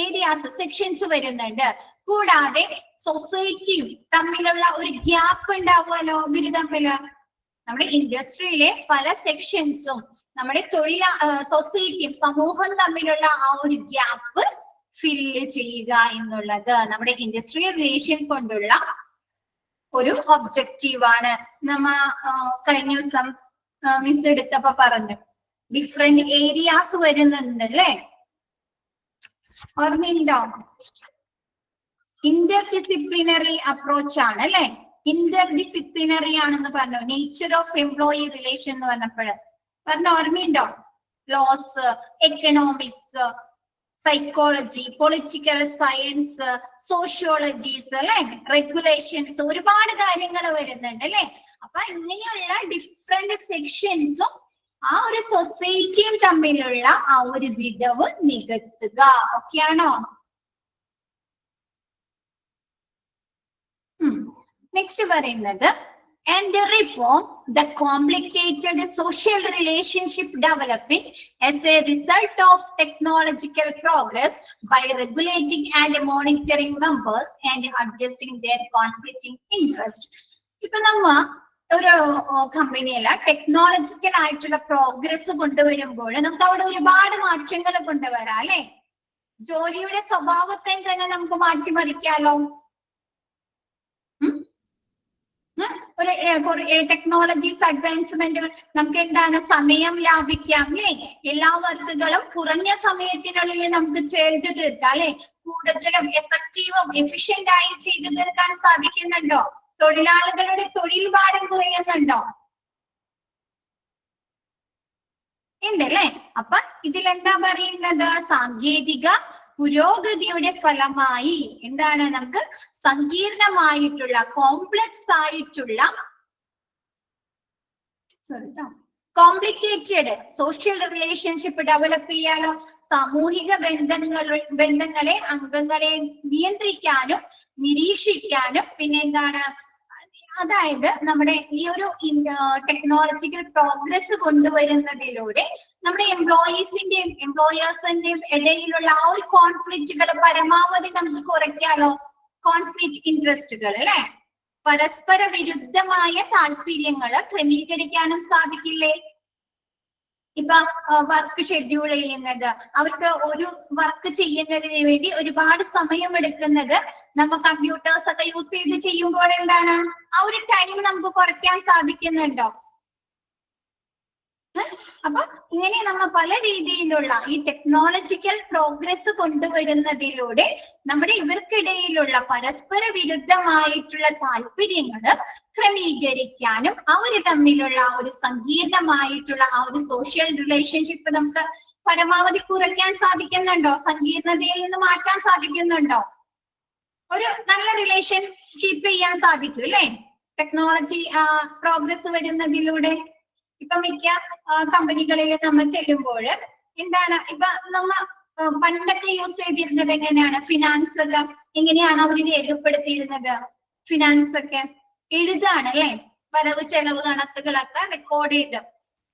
[SPEAKER 1] ഏരിയാസ് സെക്ഷൻസ് വരുന്നുണ്ട്. കൂടാതെ സൊസൈറ്റിയും തമ്മിലുള്ള ഒരു ഗ്യാപ്പ് ഉണ്ടാവുമല്ലോ ഇവര് തമ്മില്. നമ്മുടെ ഇൻഡസ്ട്രിയിലെ പല സെക്ഷൻസും നമ്മുടെ സൊസൈറ്റിയും സമൂഹം തമ്മിലുള്ള ആ ഒരു ഗ്യാപ്പ് ഫില്ല് ചെയ്യുക എന്നുള്ളത് നമ്മുടെ ഇൻഡസ്ട്രിയൽ റിലേഷൻ കൊണ്ടുള്ള ഒരു ഒബ്ജക്റ്റീവാണ്. നമ്മ കഴിഞ്ഞ ദിവസം മിസ് എടുത്തപ്പോ പറഞ്ഞു ഡിഫറെന്റ് ഏരിയാസ് വരുന്നുണ്ട് അല്ലെ, ഓർമ്മയുണ്ടോ? ഇന്റർഡിസിപ്ലിനറി അപ്രോച്ച് ആണ് അല്ലെ, ഇന്റർഡിസിപ്ലിനറി ആണെന്ന് പറഞ്ഞു. നേച്ചർ ഓഫ് എംപ്ലോയി റിലേഷൻ എന്ന് പറഞ്ഞ ഓർമ്മയുണ്ടോ? Laws, economics, psychology, political science, sociologies അല്ലെ, റെഗുലേഷൻസ്, ഒരുപാട് കാര്യങ്ങൾ വരുന്നുണ്ട് അല്ലെ. അപ്പൊ ഇങ്ങനെയുള്ള ഡിഫറെന്റ് സെക്ഷൻസും ആ ഒരു സൊസൈറ്റിയും തമ്മിലുള്ള ആ ഒരു വിടവ് നികത്തുക. ഓക്കെയാണോ? നെക്സ്റ്റ് പറയുന്നത് and reform the complicated social relationship developing as a result of technological progress by regulating and monitoring members and adjusting their conflicting interest. ഇപ്പൊ നമ്മ ഒരു കമ്പനിയല്ല ടെക്നോളജിക്കൽ ആയിട്ടുള്ള പ്രോഗ്രസ് കൊണ്ടുവരുമ്പോൾ നമുക്ക് അവിടെ ഒരുപാട് മാറ്റങ്ങൾ കൊണ്ടുവരാം അല്ലെ. ജോലിയുടെ സ്വഭാവത്തെ തന്നെ നമുക്ക് മാറ്റിമറിക്കാലോ. ഒരു ടെക്നോളജീസ് അഡ്വാൻസ്മെന്റ് നമുക്ക് എന്താണ് സമയം ലാഭിക്കാം അല്ലെ. എല്ലാ വർക്കുകളും കുറഞ്ഞ സമയത്തിനുള്ളിൽ നമുക്ക് ചെയ്ത് തീർക്കാം അല്ലെ. കൂടുതലും എഫക്റ്റീവും എഫിഷ്യന്റ് ആയി ചെയ്തു തീർക്കാൻ സാധിക്കുന്നുണ്ടോ? തൊഴിലാളികളുടെ തൊഴിൽ ഭാരം കുറയുന്നുണ്ടോ? ഉണ്ടല്ലേ. അപ്പൊ ഇതിലെന്താ പറയുന്നത്? സാങ്കേതിക പുരോഗതിയുടെ ഫലമായി എന്താണ് നമുക്ക് സങ്കീർണമായിട്ടുള്ള കോംപ്ലക്സ് ആയിട്ടുള്ള കോംപ്ലിക്കേറ്റഡ് സോഷ്യൽ റിലേഷൻഷിപ്പ് ഡെവലപ്പ് ചെയ്യാനോ, സാമൂഹിക ബന്ധങ്ങളെ അംഗങ്ങളെ നിയന്ത്രിക്കാനും നിരീക്ഷിക്കാനും പിന്നെ എന്താണ് അതായത് നമ്മുടെ ഈ ഒരു ടെക്നോളജിക്കൽ പ്രോഗ്രസ് കൊണ്ടുവരുന്നതിലൂടെ നമ്മുടെ എംപ്ലോയീസിന്റെയും എംപ്ലോയേഴ്സിന്റെയും ഇടയിലുള്ള ആ ഒരു കോൺഫ്ലിക്റ്റുകൾ പരമാവധി നമുക്ക് കുറയ്ക്കാലോ. കോൺഫ്ലിക്റ്റ് ഇൻട്രസ്റ്റുകൾ അല്ലെ, പരസ്പര വിരുദ്ധമായ താല്പര്യങ്ങള് ക്രമീകരിക്കാനും സാധിക്കില്ലേ? ഇപ്പൊ വർക്ക് ഷെഡ്യൂൾ ചെയ്യുന്നത്, അവർക്ക് ഒരു വർക്ക് ചെയ്യുന്നതിന് വേണ്ടി ഒരുപാട് സമയം എടുക്കുന്നത് നമ്മ കമ്പ്യൂട്ടേഴ്സ് ഒക്കെ യൂസ് ചെയ്ത് ചെയ്യുമ്പോൾ എന്താണ് ആ ഒരു ടൈം നമുക്ക് കുറയ്ക്കാൻ സാധിക്കുന്നുണ്ടോ? അപ്പൊ ഇങ്ങനെ നമ്മ പല രീതിയിലുള്ള ഈ ടെക്നോളജിക്കൽ പ്രോഗ്രസ് കൊണ്ടുവരുന്നതിലൂടെ നമ്മുടെ ഇവർക്കിടയിലുള്ള പരസ്പര വിരുദ്ധമായിട്ടുള്ള താല്പര്യങ്ങള് ക്രമീകരിക്കാനും അവര് തമ്മിലുള്ള ഒരു സങ്കീർണമായിട്ടുള്ള ആ ഒരു സോഷ്യൽ റിലേഷൻഷിപ്പ് നമുക്ക് പരമാവധി കുറയ്ക്കാൻ സാധിക്കുന്നുണ്ടോ? സങ്കീർണതയിൽ നിന്ന് മാറ്റാൻ സാധിക്കുന്നുണ്ടോ? ഒരു നല്ല റിലേഷൻ കീപ്പ് ചെയ്യാൻ സാധിക്കും അല്ലെ ടെക്നോളജി പ്രോഗ്രസ് വരുന്നതിലൂടെ. ഇപ്പൊ മിക്ക കമ്പനികളിൽ നമ്മൾ ചെല്ലുമ്പോൾ എന്താണ് ഇപ്പൊ നമ്മ പണ്ടൊക്കെ യൂസ് ചെയ്തിരുന്നത് എങ്ങനെയാണ്? ഫിനാൻസ് ഒക്കെ എങ്ങനെയാണ് അവർ രേഖപ്പെടുത്തിയിരുന്നത്? ഫിനാൻസ് ഒക്കെ എഴുതാണ് അല്ലെ, വരവ് ചെലവ് കണക്കുകളൊക്കെ റെക്കോർഡ് ചെയ്ത്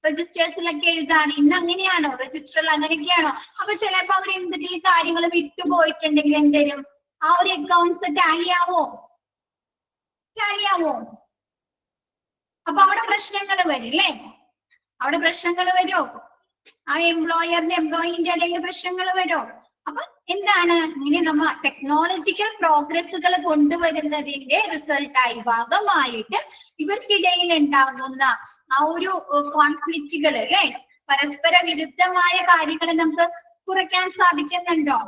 [SPEAKER 1] രജിസ്റ്റേഴ്സിലൊക്കെ എഴുതാണ്. ഇന്ന് അങ്ങനെയാണോ? രജിസ്റ്ററിൽ അങ്ങനെയൊക്കെയാണോ? അപ്പൊ ചിലപ്പോ അവർ എന്തെങ്കിലും കാര്യങ്ങൾ വിട്ടുപോയിട്ടുണ്ടെങ്കിൽ എന്തേലും ആ ഒരു അക്കൗണ്ട്സ് ടാലി ആവോ? അപ്പൊ അവിടെ പ്രശ്നങ്ങൾ വരും അല്ലേ? അവിടെ പ്രശ്നങ്ങൾ വരുമോ? ആ എംപ്ലോയറിന്റെ എംപ്ലോയിന്റെ ഇടയിൽ പ്രശ്നങ്ങൾ വരുമോ? അപ്പൊ എന്താണ് ഇങ്ങനെ നമ്മ ടെക്നോളജിക്കൽ പ്രോഗ്രസ്സുകൾ കൊണ്ടുവരുന്നതിന്റെ റിസൾട്ടായി ഭാഗമായിട്ട് ഇവർക്കിടയിൽ ഉണ്ടാകുന്ന ആ ഒരു കോൺഫ്ലിക്റ്റുകൾ അല്ലെ, പരസ്പര വിരുദ്ധമായ കാര്യങ്ങൾ നമുക്ക് കുറയ്ക്കാൻ സാധിക്കുന്നുണ്ടോ?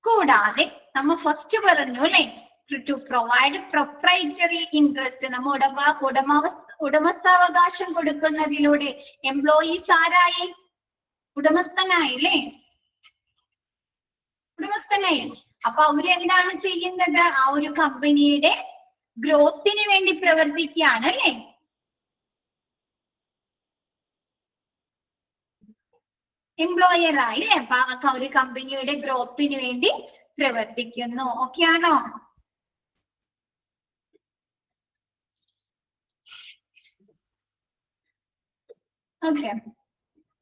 [SPEAKER 1] കൂടാതെ നമ്മ ഫസ്റ്റ് പറഞ്ഞു അല്ലെ, ടു പ്രൊവൈഡ് പ്രൊപ്രൈറ്ററി ഇൻട്രസ്റ്റ്, നമ്മ ഉടമസ്ഥാവകാശം കൊടുക്കുന്നതിലൂടെ എംപ്ലോയീസ് ആരായി? ഉടമസ്ഥനായില്ലേ? ഉടമസ്ഥനായി. അപ്പൊ അവര് എന്താണ് ചെയ്യുന്നത്? ആ ഒരു കമ്പനിയുടെ ഗ്രോത്തിന് വേണ്ടി പ്രവർത്തിക്കുകയാണ് അല്ലെ? എംപ്ലോയർ ആയി അപ്പൊ ആ ഒരു കമ്പനിയുടെ ഗ്രോത്തിന് വേണ്ടി പ്രവർത്തിക്കുന്നു. ഓക്കെ ആണോ? ഓക്കെ,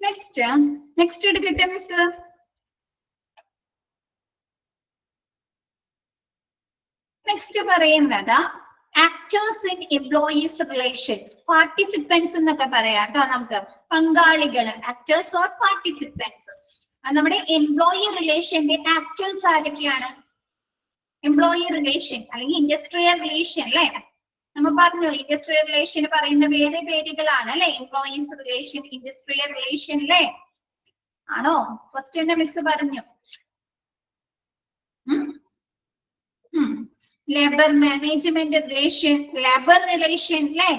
[SPEAKER 1] നെക്സ്റ്റ് എടുക്കട്ടെ മിസ്. നെക്സ്റ്റ് പറയുന്നത് actors in employees relations, participants എന്നൊക്കെ പറയാം കേട്ടോ. നമുക്ക് പങ്കാളികൾ, ആക്ടേഴ്സ് ഓർ പാർട്ടിസിപ്പൻസ്. നമ്മുടെ എംപ്ലോയി റിലേഷന്റെ ആക്ടേഴ്സ് ആരൊക്കെയാണ്? എംപ്ലോയി റിലേഷൻ അല്ലെങ്കിൽ ഇൻഡസ്ട്രിയൽ റിലേഷൻ അല്ലെ? നമ്മൾ പറഞ്ഞു ഇൻഡസ്ട്രിയൽ റിലേഷൻ പറയുന്ന വേറെ പേരുകളാണ് അല്ലെ? എംപ്ലോയീസ് റിലേഷൻ, ഇൻഡസ്ട്രിയൽ റിലേഷൻ അല്ലെ? ആണോ? ഫസ്റ്റ് തന്നെ മിസ് പറഞ്ഞു. Labour management relation, labour relation അല്ലെ?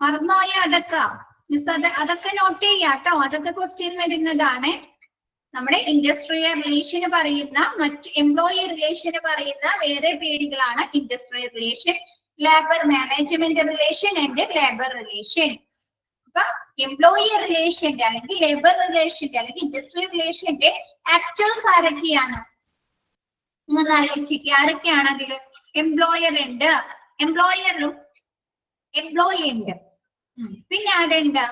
[SPEAKER 1] മറന്നുപോയ അതൊക്കെ മിസ് അതൊക്കെ നോട്ട് ചെയ്യാട്ടോ. അതൊക്കെ ക്വസ്റ്റ്യൻ വരുന്നതാണ്. നമ്മുടെ ഇൻഡസ്ട്രിയൽ റിലേഷന് പറയുന്ന മറ്റ് എംപ്ലോയി റിലേഷന് പറയുന്ന വേറെ പേരുകളാണ് industrial relation, labour management relation and labour relation. അപ്പൊ എംപ്ലോയി റിലേഷന്റെ അല്ലെങ്കിൽ ലേബർ റിലേഷന്റെ അല്ലെങ്കിൽ ഇൻഡസ്ട്രിയൽ റിലേഷന്റെ ആക്ടേഴ്സ് ആരൊക്കെയാണ്? ഒന്ന് ആലോചിക്കുക. ആരൊക്കെയാണ് അതില്? എംപ്ലോയർ ഉണ്ട്, എംപ്ലോയറും എംപ്ലോയി ഉണ്ട്. പിന്നെ ആരുണ്ട്?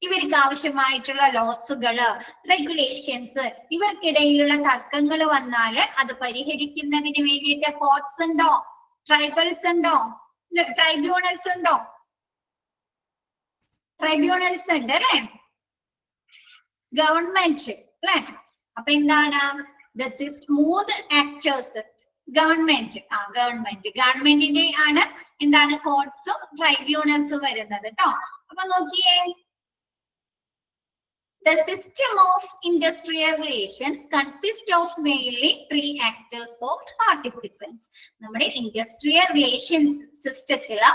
[SPEAKER 1] ഇവർക്ക് ആവശ്യമായിട്ടുള്ള ലോസുകള്, റെഗുലേഷൻസ്, ഇവർക്കിടയിലുള്ള തർക്കങ്ങൾ വന്നാല് അത് പരിഹരിക്കുന്നതിന് വേണ്ടിയിട്ട് കോർട്സ് ഉണ്ടോ? ട്രൈബൽസ് ഉണ്ടോ? ട്രൈബ്യൂണൽസ് ഉണ്ടോ? ട്രൈബ്യൂണൽസ് ഉണ്ട് അല്ലെ? ഗവൺമെന്റ് അല്ലെ? അപ്പൊ എന്താണ്? മൂന്ന് ആക്ടേഴ്സ്. ഗവൺമെന്റിന്റെ ആണ് എന്താണ് കോർട്സും ട്രൈബ്യൂണൽസും വരുന്നത് കേട്ടോ. അപ്പൊ നോക്കിയേ, the system of industrial relations consists of mainly 3 actors or participants. നമ്മുടെ ഇൻഡസ്ട്രിയൽ റിലേഷൻസ് സിസ്റ്റത്തില്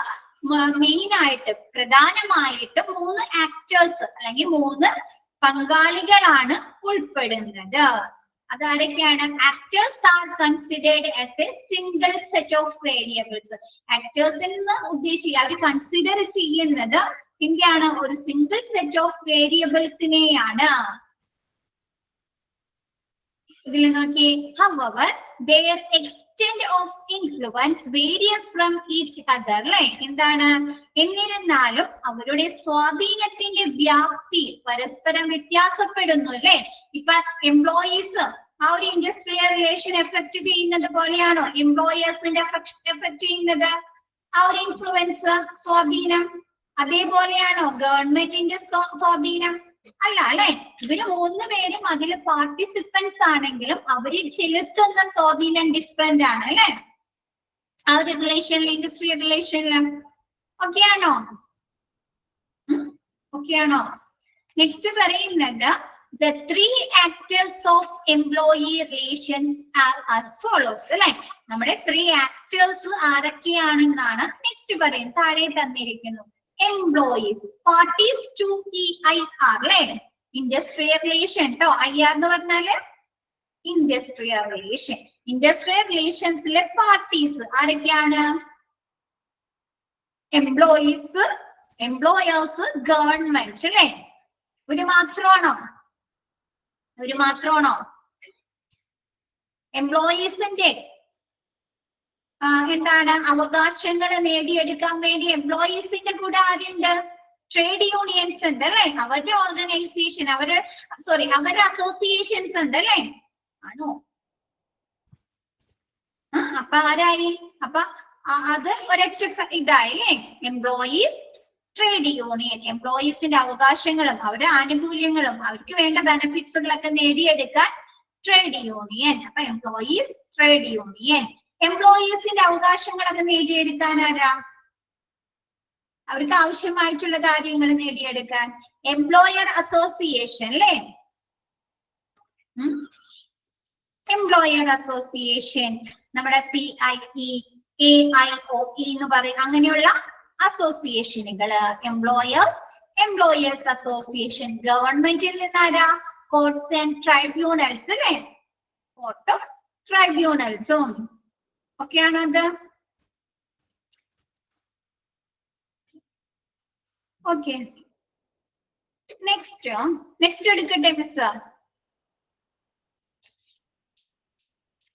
[SPEAKER 1] മെയിൻ ആയിട്ട് പ്രധാനമായിട്ട് 3 ആക്ടേഴ്സ് അല്ലെങ്കിൽ 3 പങ്കാളികളാണ് ഉൾപ്പെടുന്നത്. അതാരൊക്കെയാണ്? Actors are considered as a single set of variables. ആക്ടേഴ്സിൽ നിന്ന് ഉദ്ദേശിക്കുക അവർ കൺസിഡർ ചെയ്യുന്നത് എന്താണ്? ഒരു സിംഗിൾ സെറ്റ് ഓഫ് വേരിയബിൾസിനെയാണ്. ഇതിൽ നോക്കി, however their extent of influence varies from each other അല്ലെ? എന്താണ്? എന്നിരുന്നാലും അവരുടെ സ്വാധീനത്തിന്റെ വ്യാപ്തി പരസ്പരം വ്യത്യാസപ്പെടുന്നു അല്ലെ? ഇപ്പൊ എംപ്ലോയീസ് ആ ഒരു ഇൻഡസ്ട്രിയൽ റിലേഷൻ എഫക്ട് ചെയ്യുന്നത് പോലെയാണോ എംപ്ലോയേഴ്സിന്റെ എഫക്ട് ചെയ്യുന്നത്? ആ ഒരു ഇൻഫ്ലുവൻസ്, സ്വാധീനം അതേപോലെയാണോ ഗവൺമെന്റിന്റെ സ്വാധീനം? അല്ല അല്ലെ? ഇവര് 3 പേരും അതിൽ പാർട്ടിസിപ്പൻസ് ആണെങ്കിലും അവര് ചെലുത്തുന്ന സ്വാധീനം ഡിഫറെന്റ് ആണ് അല്ലെ? ആ ഒരു റിലേഷനിൽ, ഇൻഡസ്ട്രിയൽ റിലേഷനിൽ. ഓക്കെ ആണോ? ഓക്കെ ആണോ? നെക്സ്റ്റ് പറയുന്നത് the 3 actors of employee relations are as follows അല്ലെ? നമ്മുടെ 3 ആക്ടേഴ്സ് ആരൊക്കെയാണെന്നാണ് നെക്സ്റ്റ് പറയുന്നത്. താഴെ തന്നിരിക്കുന്നു. എംപ്ലോയീസ്, പാർട്ടീസ് ടു EIR അല്ലെ? ഇൻഡസ്ട്രിയൽ റിലേഷൻ ട്ടോ. IR എന്ന് പറഞ്ഞാല് ഇൻഡസ്ട്രിയൽ റിലേഷൻ. ഇൻഡസ്ട്രിയൽ റിലേഷൻസിലെ പാർട്ടീസ് ആരൊക്കെയാണ്? എംപ്ലോയീസ്, എംപ്ലോയേഴ്സ്, ഗവൺമെന്റ് അല്ലെ? ഒരു മാത്രമാണോ? എംപ്ലോയീസിന്റെ എന്താണ് അവകാശങ്ങൾ നേടിയെടുക്കാൻ വേണ്ടി എംപ്ലോയീസിന്റെ കൂടെ ആരുണ്ട്? ട്രേഡ് യൂണിയൻസ് ഉണ്ട് അല്ലെ? അവരുടെ ഓർഗനൈസേഷൻ, അവരുടെ അസോസിയേഷൻസ് ഉണ്ട് അല്ലെ? ആണോ? അപ്പൊ ആരായി? അപ്പൊ അത് ഒരൊറ്റ ഇതായി അല്ലേ? Employees, trade union. എംപ്ലോയീസിന്റെ അവകാശങ്ങളും അവരുടെ ആനുകൂല്യങ്ങളും അവർക്ക് വേണ്ട ബെനിഫിറ്റ്സുകളൊക്കെ നേടിയെടുക്കാൻ ട്രേഡ് യൂണിയൻ. അപ്പൊ എംപ്ലോയീസ്, ട്രേഡ് യൂണിയൻ. എംപ്ലോയീസിന്റെ അവകാശങ്ങളൊക്കെ നേടിയെടുക്കാൻ ആരാ? അവർക്ക് ആവശ്യമായിട്ടുള്ള കാര്യങ്ങൾ നേടിയെടുക്കാൻ എംപ്ലോയർ അസോസിയേഷൻ അല്ലേ? എംപ്ലോയർ അസോസിയേഷൻ, നമ്മുടെ CIE, AIOE എന്ന് പറയും, അങ്ങനെയുള്ള അസോസിയേഷനുകള്. Employers association. ഗവൺമെന്റിൽ നിന്നാരാ? കോർട്സ് ആൻഡ് ട്രൈബ്യൂണൽസ് അല്ലെ? കോർട്ടും ട്രൈബ്യൂണൽസും ഒക്കെയാണോ അത്? ഓക്കെ, നെക്സ്റ്റ് എടുക്കട്ടെ മിസ്.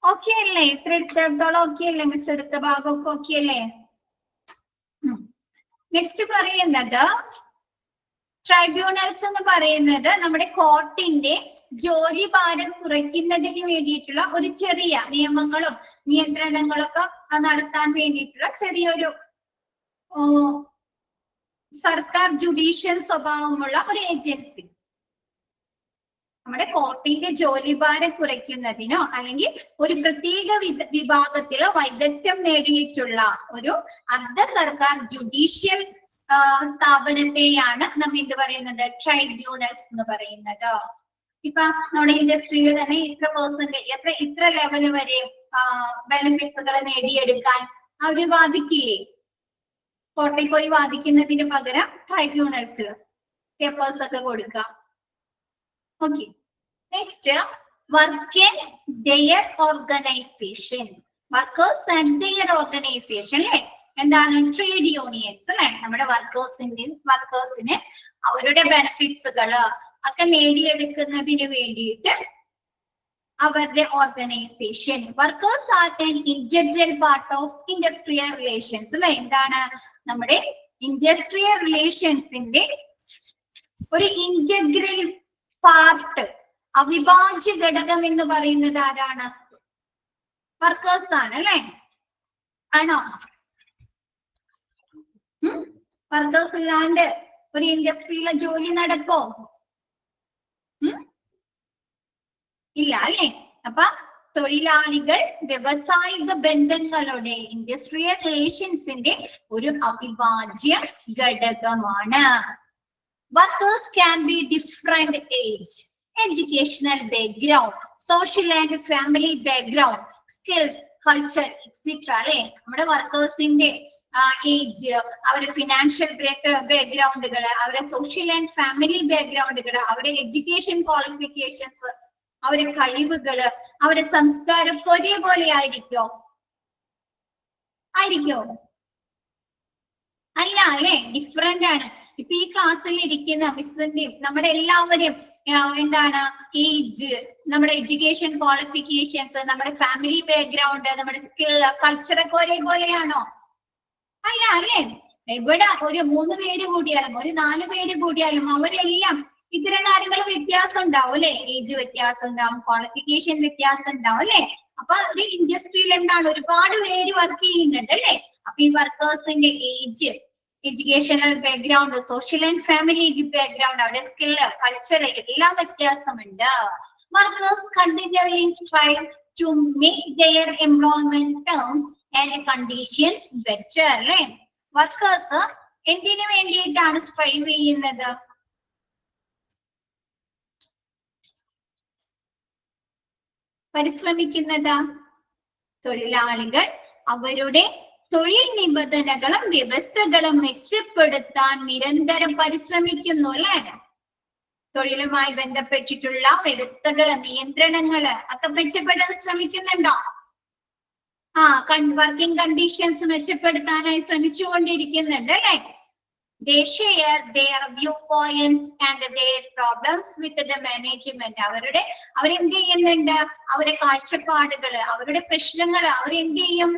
[SPEAKER 1] ഓക്കെ അല്ലേ? ഇത്ര എടുത്തിടത്തോളം ഓക്കെ അല്ലേ? മിസ് എടുത്ത ഭാഗമൊക്കെ ഓക്കെ അല്ലേ? നെക്സ്റ്റ് പറയുന്നത് ട്രൈബ്യൂണൽസ് എന്ന് പറയുന്നത് നമ്മുടെ കോർട്ടിന്റെ ജോലി ഭാരം കുറയ്ക്കുന്നതിന് വേണ്ടിയിട്ടുള്ള ഒരു ചെറിയ നിയമങ്ങളും നിയന്ത്രണങ്ങളൊക്കെ നടത്താൻ വേണ്ടിയിട്ടുള്ള ചെറിയൊരു സർക്കാർ ജുഡീഷ്യൽ സ്വഭാവമുള്ള ഒരു ഏജൻസി. നമ്മുടെ കോർട്ടിന്റെ ജോലിഭാരം കുറയ്ക്കുന്നതിനോ അല്ലെങ്കിൽ ഒരു പ്രത്യേക വിഭാഗത്തിലോ വൈദഗ്ധ്യം നേടിയിട്ടുള്ള ഒരു അർദ്ധ സർക്കാർ ജുഡീഷ്യൽ സ്ഥാപനത്തെയാണ് നമ്മൾ എന്ത് പറയുന്നത്? ട്രൈബ്യൂണൽസ് എന്ന് പറയുന്നത്. ഇപ്പൊ നമ്മുടെ ഇൻഡസ്ട്രിയിൽ തന്നെ ഇത്ര ലെവല് വരെ ബെനിഫിറ്റ്സുകൾ നേടിയെടുക്കാൻ അവര് വാദിക്കില്ലേ? കോർട്ടിൽ പോയി വാദിക്കുന്നതിന് പകരം ട്രൈബ്യൂണൽസിൽ പേപ്പേഴ്സ് ഒക്കെ കൊടുക്കാം. Okay, next work and their organisation. Workers and their organisation അല്ലെ? എന്താണ്? ട്രേഡ് യൂണിയൻസ് അല്ലെ? നമ്മുടെ വർക്കേഴ്സിന് അവരുടെ ബെനിഫിറ്റ്സുകള് ഒക്കെ നേടിയെടുക്കുന്നതിന് വേണ്ടിയിട്ട് അവരുടെ organisation. Workers are an integral part of industrial relations അല്ലെ? എന്താണ്? നമ്മുടെ ഇൻഡസ്ട്രിയൽ റിലേഷൻസിന്റെ ഒരു ഇന്റഗ്രൽ പാർട്ട്, അവിഭാജ്യ ഘടകം എന്ന് പറയുന്നത് ആരാണ്? വർക്കേഴ്സ് ആണ് അല്ലെ? ആണോ? വർക്കേഴ്സ് ഇല്ലാണ്ട് ഒരു ഇൻഡസ്ട്രിയിലെ ജോലി നടക്കോ? ഇല്ല അല്ലെ? അപ്പൊ തൊഴിലാളികൾ വ്യവസായിക ബന്ധങ്ങളുടെ ഇൻഡസ്ട്രിയൽ റിലേഷൻസിന്റെ ഒരു അവിഭാജ്യ ഘടകമാണ്. Workers can be different age, educational background, social and family background, skills, culture, etc. അല്ലെ? നമ്മുടെ വർക്കേഴ്സിന്റെ ഏജ്, അവരുടെ ഫിനാൻഷ്യൽ ബാക്ക്ഗ്രൗണ്ടുകള്, അവരുടെ സോഷ്യൽ ആൻഡ് ഫാമിലി ബാക്ക്ഗ്രൗണ്ടുകള്, അവരുടെ എഡ്യൂക്കേഷൻ ക്വാളിഫിക്കേഷൻസ്, അവരുടെ കഴിവുകള്, അവരുടെ സംസ്കാരം ഒരേപോലെ ആയിരിക്കോ? അല്ല അല്ലെ? ഡിഫറെന്റ് ആണ്. ഇപ്പൊ ഈ ക്ലാസ്സിൽ ഇരിക്കുന്ന മിസ്സിന്റെയും നമ്മുടെ എല്ലാവരും എന്താണ്? ഏജ്, നമ്മുടെ എഡ്യൂക്കേഷൻ ക്വാളിഫിക്കേഷൻസ്, നമ്മുടെ ഫാമിലി ബാക്ക്ഗ്രൗണ്ട്, നമ്മുടെ സ്കിൽ, കൾച്ചറൊക്കെ ഒരേപോലെയാണോ? അല്ല അല്ലെ? എവിടെ ഒരു 3 പേര് കൂടിയാലും ഒരു 4 പേര് കൂടിയാലും അവരെല്ലാം ഇത്തരം കാര്യങ്ങൾ വ്യത്യാസം ഉണ്ടാവും അല്ലെ? ഏജ് വ്യത്യാസം ഉണ്ടാവും, ക്വാളിഫിക്കേഷൻ വ്യത്യാസം ഉണ്ടാവും അല്ലെ? അപ്പൊ ഒരു ഇൻഡസ്ട്രിയിൽ എന്താണ്? ഒരുപാട് പേര് വർക്ക് ചെയ്യുന്നുണ്ട് അല്ലെ? അപ്പൊ ഈ വർക്കേഴ്സിന്റെ age, educational background, social and family background, അവരുടെ സ്കിൽ, കൾച്ചർ എല്ലാം വ്യത്യാസമുണ്ട്. Workers continuously strive to make their employment terms and conditions better അല്ലെ? വർക്കേഴ്സ് എന്തിനു വേണ്ടിയിട്ടാണ് സ്ട്രൈവ് ചെയ്യുന്നത്? പരിശ്രമിക്കുന്നത്? തൊഴിലാളികൾ അവരുടെ തൊഴിൽ നിബന്ധനകളും വ്യവസ്ഥകളും മെച്ചപ്പെടുത്താൻ നിരന്തരം പരിശ്രമിക്കുന്നു അല്ലെ? തൊഴിലുമായി ബന്ധപ്പെട്ടിട്ടുള്ള വ്യവസ്ഥകള്, നിയന്ത്രണങ്ങള് ഒക്കെ മെച്ചപ്പെടാൻ ശ്രമിക്കുന്നുണ്ടോ? വർക്കിംഗ് കണ്ടീഷൻസ് മെച്ചപ്പെടുത്താനായി ശ്രമിച്ചുകൊണ്ടിരിക്കുന്നുണ്ട് അല്ലെ? They share their viewpoints and their problems with the management. അവരെന്ത് ചെയ്യുന്നുണ്ട്? അവരുടെ കാഴ്ചപ്പാടുകള്, അവരുടെ പ്രശ്നങ്ങള് അവരെന്ത് ചെയ്യും?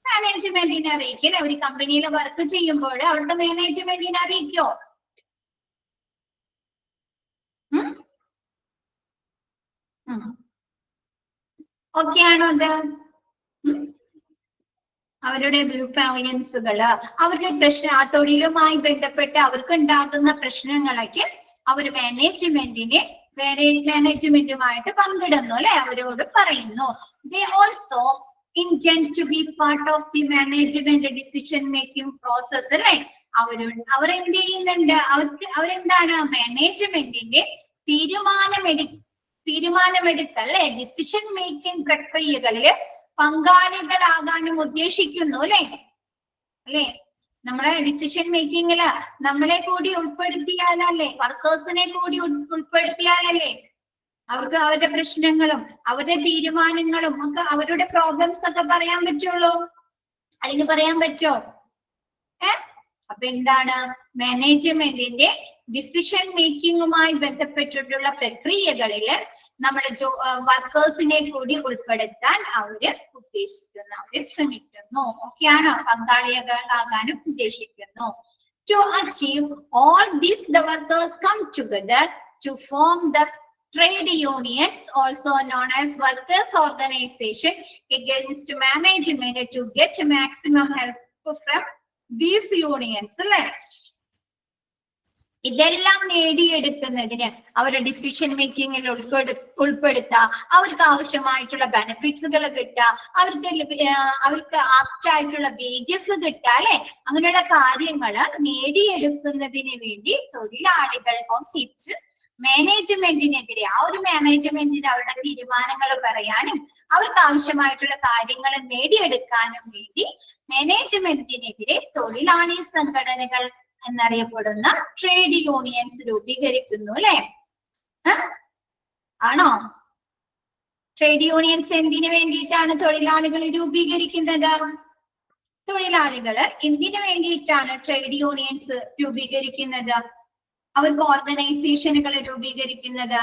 [SPEAKER 1] മാനേജ്മെന്റിനെ അറിയിക്കും. ഒരു കമ്പനിയിൽ വർക്ക് ചെയ്യുമ്പോൾ അവരുടെ മാനേജ്മെന്റിനെ അറിയിക്കോ? ഓക്കെ ആണോ അത്? അവരുടെ വ്യൂ പോയിന്റ്സുകള്, അവരുടെ ആ തൊഴിലുമായി ബന്ധപ്പെട്ട് അവർക്ക് ഉണ്ടാകുന്ന പ്രശ്നങ്ങളൊക്കെ അവർ മാനേജ്മെന്റുമായിട്ട് പങ്കിടുന്നു അല്ലെ? അവരോട് പറയുന്നു. They also intend to be part of the management decision making process അല്ലെ? അവരെന്ത് ചെയ്യുന്നുണ്ട്? അവരെന്താണ്? മാനേജ്മെന്റിന്റെ തീരുമാനമെടുക്കൽ അല്ലെ ഡിസിഷൻ മേക്കിംഗ് പ്രക്രിയകളില് പങ്കാളികളാകാനും ഉദ്ദേശിക്കുന്നു അല്ലെ അല്ലെ നമ്മളെ ഡിസിഷൻ മേക്കിങ്ങില് നമ്മളെ കൂടി ഉൾപ്പെടുത്തിയാലല്ലേ വർക്കേഴ്സിനെ കൂടി ഉൾപ്പെടുത്തിയാലല്ലേ അവർക്ക് അവരുടെ പ്രശ്നങ്ങളും അവരുടെ തീരുമാനങ്ങളും ഒക്കെ അവരുടെ പ്രോബ്ലംസ് ഒക്കെ പറയാൻ പറ്റുള്ളൂ അല്ലെങ്കിൽ പറയാൻ പറ്റോ അപ്പൊ എന്താണ് മാനേജ്മെന്റിന്റെ ഡിസിഷൻ മേക്കിങ്ങുമായി ബന്ധപ്പെട്ടിട്ടുള്ള പ്രക്രിയകളില് നമ്മുടെ വർക്കേഴ്സിനെ കൂടി ഉൾപ്പെടുത്താൻ അവര് ഉദ്ദേശിക്കുന്നു അവര് ശ്രമിക്കുന്നു ഒക്കെയാണോ പങ്കാളികളാകാനും ഉദ്ദേശിക്കുന്നു to achieve all this the workers come together to form the trade unions also known as workers organization against management to get maximum help from these unions അല്ലെ ഇതെല്ലാം നേടിയെടുക്കുന്നതിന് അവരുടെ ഡിസിഷൻ മേക്കിങ്ങിൽ ഉൾപ്പെടുത്തുക അവർക്ക് ആവശ്യമായിട്ടുള്ള ബെനിഫിറ്റ്സുകൾ കിട്ടുക അവർക്ക് ആപ്റ്റായിട്ടുള്ള വേജസ് കിട്ടുക അല്ലെ അങ്ങനെയുള്ള കാര്യങ്ങള് നേടിയെടുക്കുന്നതിന് വേണ്ടി തൊഴിലാളികൾ ഒന്നിച്ച് മാനേജ്മെന്റിനെതിരെ ആ ഒരു മാനേജ്മെന്റിന് അവരുടെ തീരുമാനങ്ങൾ പറയാനും അവർക്ക് ആവശ്യമായിട്ടുള്ള കാര്യങ്ങൾ നേടിയെടുക്കാനും വേണ്ടി മാനേജ്മെന്റിനെതിരെ തൊഴിലാളി സംഘടനകൾ എന്നറിയപ്പെടുന്ന ട്രേഡ് യൂണിയൻസ് രൂപീകരിക്കുന്നു അല്ലെ ആണോ ട്രേഡ് യൂണിയൻസ് എന്തിനു വേണ്ടിയിട്ടാണ് തൊഴിലാളികൾ രൂപീകരിക്കുന്നത് തൊഴിലാളികള് എന്തിനു വേണ്ടിയിട്ടാണ് ട്രേഡ് യൂണിയൻസ് രൂപീകരിക്കുന്നത് അവർക്ക് ഓർഗനൈസേഷനുകൾ രൂപീകരിക്കുന്നത്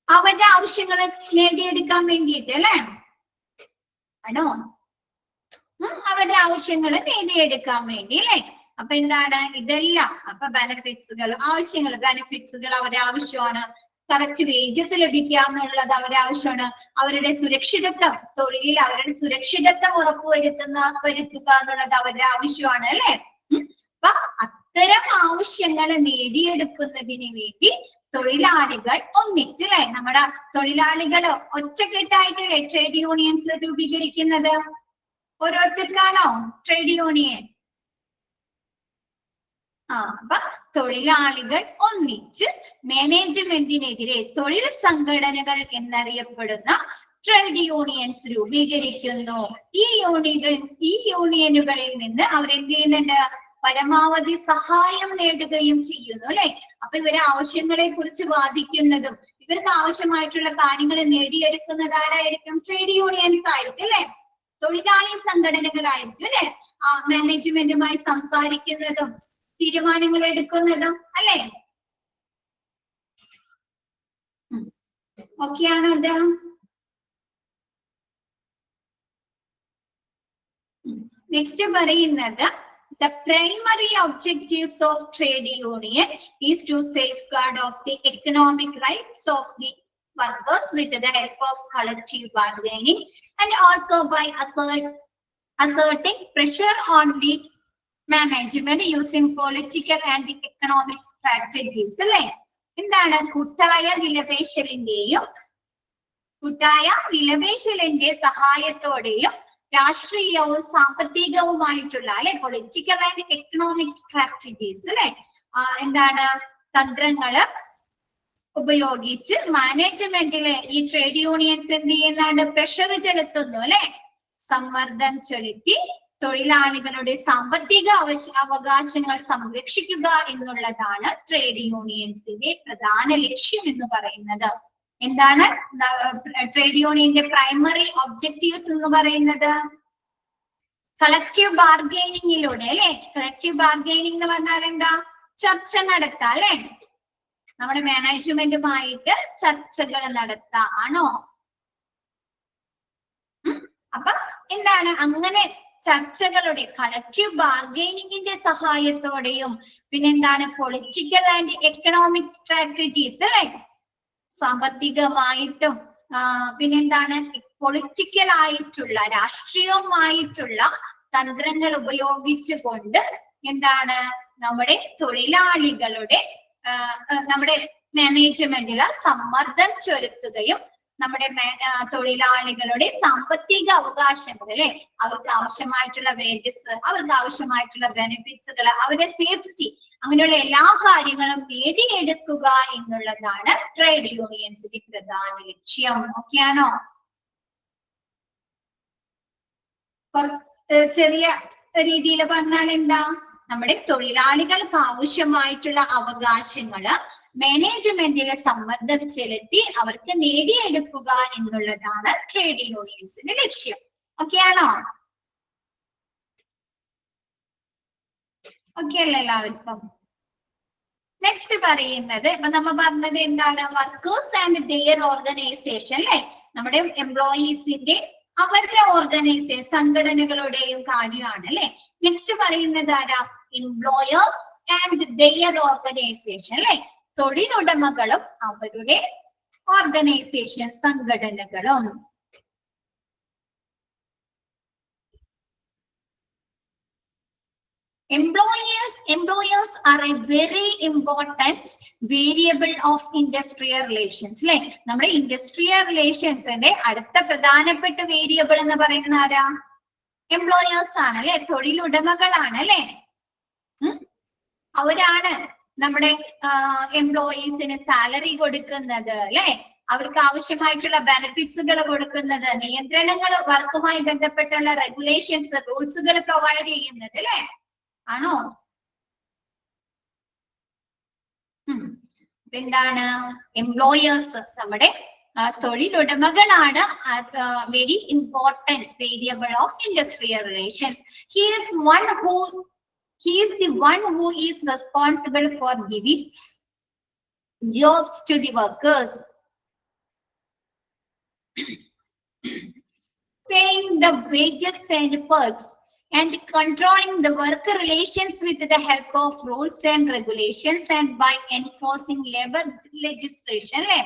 [SPEAKER 1] അവരുടെ ആവശ്യങ്ങൾ നേടിയെടുക്കാൻ വേണ്ടിയിട്ട് അല്ലെ ആണോ അവരുടെ ആവശ്യങ്ങൾ നേടിയെടുക്കാൻ വേണ്ടി അല്ലെ അപ്പൊ എന്താണ് ഇതെല്ലാം അപ്പൊ ബെനിഫിറ്റ്സുകൾ ബെനിഫിറ്റ്സുകൾ അവരുടെ ആവശ്യമാണ് കറക്റ്റ് വേജസ് ലഭിക്കുക എന്നുള്ളത് അവരുടെ ആവശ്യമാണ് അവരുടെ സുരക്ഷിതത്വം തൊഴിലിൽ അവരുടെ സുരക്ഷിതത്വം വരുത്തുക എന്നുള്ളത് അവരുടെ ആവശ്യമാണ് അല്ലെ അപ്പൊ അത്തരം ആവശ്യങ്ങൾ നേടിയെടുക്കുന്നതിന് വേണ്ടി തൊഴിലാളികൾ ഒന്നിച്ച് അല്ലെ നമ്മുടെ തൊഴിലാളികൾ ഒറ്റക്കെട്ടായിട്ടല്ലേ ട്രേഡ് യൂണിയൻസ് രൂപീകരിക്കുന്നത് ഓരോരുത്തർക്കാണോ ട്രേഡ് യൂണിയൻ അപ്പൊ തൊഴിലാളികൾ ഒന്നിച്ച് മാനേജ്മെന്റിനെതിരെ തൊഴിൽ സംഘടനകൾ എന്നറിയപ്പെടുന്ന ട്രേഡ് യൂണിയൻസ് രൂപീകരിക്കുന്നു ഈ യൂണിയനുകളിൽ നിന്ന് അവരെന്ത് ചെയ്യുന്നുണ്ട് പരമാവധി സഹായം നേടുകയും ചെയ്യുന്നു അല്ലെ അപ്പൊ ഇവരെ ആവശ്യങ്ങളെ കുറിച്ച് വാദിക്കുന്നതും ഇവർക്ക് ആവശ്യമായിട്ടുള്ള കാര്യങ്ങൾ നേടിയെടുക്കുന്നത് ആരായിരിക്കും ട്രേഡ് യൂണിയൻസ് ആയിരിക്കും അല്ലെ തൊഴിലാളി സംഘടനകളായിരിക്കും അല്ലെ മാനേജ്മെന്റുമായി സംസാരിക്കുന്നതും തീരുമാനങ്ങൾ എടുക്കുന്നതും അല്ലെ ഒക്കെയാണോ അദ്ദേഹം നെക്സ്റ്റ് പറയുന്നത് the primary objectives of trade union is to safeguard of the economic rights of the workers with the help of collective bargaining and also by asserting pressure on the management using political and economic strategies അല്ലെ എന്താണ് കൂട്ടായ വിലപേശലിന്റെ സഹായത്തോടെയും രാഷ്ട്രീയവും സാമ്പത്തികവുമായിട്ടുള്ള അല്ലെ political and economic strategies അല്ലെ എന്താണ് തന്ത്രങ്ങള് ഉപയോഗിച്ച് മാനേജ്മെന്റിലെ ഈ trade unions എന്ത് ചെയ്യുന്നുണ്ട് പ്രഷർ ചെലുത്തുന്നു അല്ലെ സമ്മർദ്ദം ചെലുത്തി തൊഴിലാളികളുടെ സാമ്പത്തിക അവകാശങ്ങൾ സംരക്ഷിക്കുക എന്നുള്ളതാണ് ട്രേഡ് യൂണിയൻസിന്റെ പ്രധാന ലക്ഷ്യം എന്ന് പറയുന്നത് എന്താണ് ട്രേഡ് യൂണിയന്റെ പ്രൈമറി ഒബ്ജക്റ്റീവ്സ് എന്ന് പറയുന്നത് കളക്റ്റീവ് ബാർഗൈനിങ്ങിലൂടെ അല്ലെ കളക്റ്റീവ് ബാർഗൈനിങ് എന്ന് പറഞ്ഞാൽ എന്താ ചർച്ച നടത്താം അല്ലെ നമ്മുടെ മാനേജ്മെന്റുമായിട്ട് ചർച്ചകൾ നടത്താം ആണോ അപ്പൊ എന്താണ് അങ്ങനെ ചർച്ചകളുടെ കളക്റ്റീവ് ബാർഗൈനിങ്ങിന്റെ സഹായത്തോടെയും പിന്നെന്താണ് പൊളിറ്റിക്കൽ ആൻഡ് എക്കണോമിക് സ്ട്രാറ്റജീസ് അല്ലെ സാമ്പത്തികമായിട്ടും പിന്നെന്താണ് പൊളിറ്റിക്കൽ ആയിട്ടുള്ള രാഷ്ട്രീയവുമായിട്ടുള്ള തന്ത്രങ്ങൾ ഉപയോഗിച്ചുകൊണ്ട് എന്താണ് നമ്മുടെ തൊഴിലാളികളുടെ നമ്മുടെ മാനേജ്മെന്റില് സമ്മർദ്ദം ചെലുത്തുകയും നമ്മുടെ തൊഴിലാളികളുടെ സാമ്പത്തിക അവകാശങ്ങൾ അല്ലെ അവർക്ക് ആവശ്യമായിട്ടുള്ള വേജസ് അവർക്ക് ആവശ്യമായിട്ടുള്ള ബെനിഫിറ്റ്സുകൾ അവരുടെ സേഫ്റ്റി അങ്ങനെയുള്ള എല്ലാ കാര്യങ്ങളും നേടിയെടുക്കുക എന്നുള്ളതാണ് ട്രേഡ് യൂണിയൻസിന്റെ പ്രധാന ലക്ഷ്യം. ഓക്കെയാണോ? കുറച്ച് ചെറിയ രീതിയിൽ പറഞ്ഞാൽ എന്താ, നമ്മുടെ തൊഴിലാളികൾക്ക് ആവശ്യമായിട്ടുള്ള അവകാശങ്ങള് മാനേജ്മെന്റിലെ സമ്മർദ്ദം ചെലുത്തി അവർക്ക് നേടിയെടുക്കുക എന്നുള്ളതാണ് ട്രേഡ് യൂണിയൻസിന്റെ ലക്ഷ്യം. ഓക്കെയാണോ? ഓക്കെ അല്ലേ എല്ലാവർക്കും? നെക്സ്റ്റ് പറയുന്നത്, ഇപ്പൊ നമ്മ പറഞ്ഞത് എന്താണ്, വർക്കേഴ്സ് ആൻഡ് ദെയർ ഓർഗനൈസേഷൻ അല്ലെ, നമ്മുടെ എംപ്ലോയീസിന്റെ അവരുടെ ഓർഗനൈസേഷൻ സംഘടനകളുടെയും കാര്യമാണ് അല്ലെ. നെക്സ്റ്റ് പറയുന്നത് ആരാ, എംപ്ലോയേഴ്സ് ആൻഡ് ദെയർ ഓർഗനൈസേഷൻ അല്ലെ, തൊഴിലുടമകളും അവരുടെ ഓർഗനൈസേഷൻ സംഘടനകളും. Employers are a very important variable of industrial relations അല്ലെ. നമ്മുടെ ഇൻഡസ്ട്രിയൽ റിലേഷൻസിന്റെ അടുത്ത പ്രധാനപ്പെട്ട വേരിയബിൾ എന്ന് പറയുന്നത് ആരാ, എംപ്ലോയേഴ്സ് ആണ് അല്ലെ, തൊഴിലുടമകളാണ് അല്ലെ. അവരാണ് നമ്മുടെ എംപ്ലോയീസിന് സാലറി കൊടുക്കുന്നത് അല്ലെ, അവർക്ക് ആവശ്യമായിട്ടുള്ള ബെനിഫിറ്റ്സുകൾ കൊടുക്കുന്നത്, നിയന്ത്രണങ്ങൾ, വർക്കുമായി ബന്ധപ്പെട്ടുള്ള റെഗുലേഷൻസ്, റൂൾസുകൾ പ്രൊവൈഡ് ചെയ്യുന്നത് അല്ലെ, ആണോ? എന്താണ്, എംപ്ലോയേഴ്സ് നമ്മുടെ തൊഴിലുടമകളാണ് very important variable of industrial relations. He is the one who is responsible for giving jobs to the workers, paying the wages and perks, and controlling the worker relations with the help of rules and regulations and by enforcing labor legislation അല്ലെ.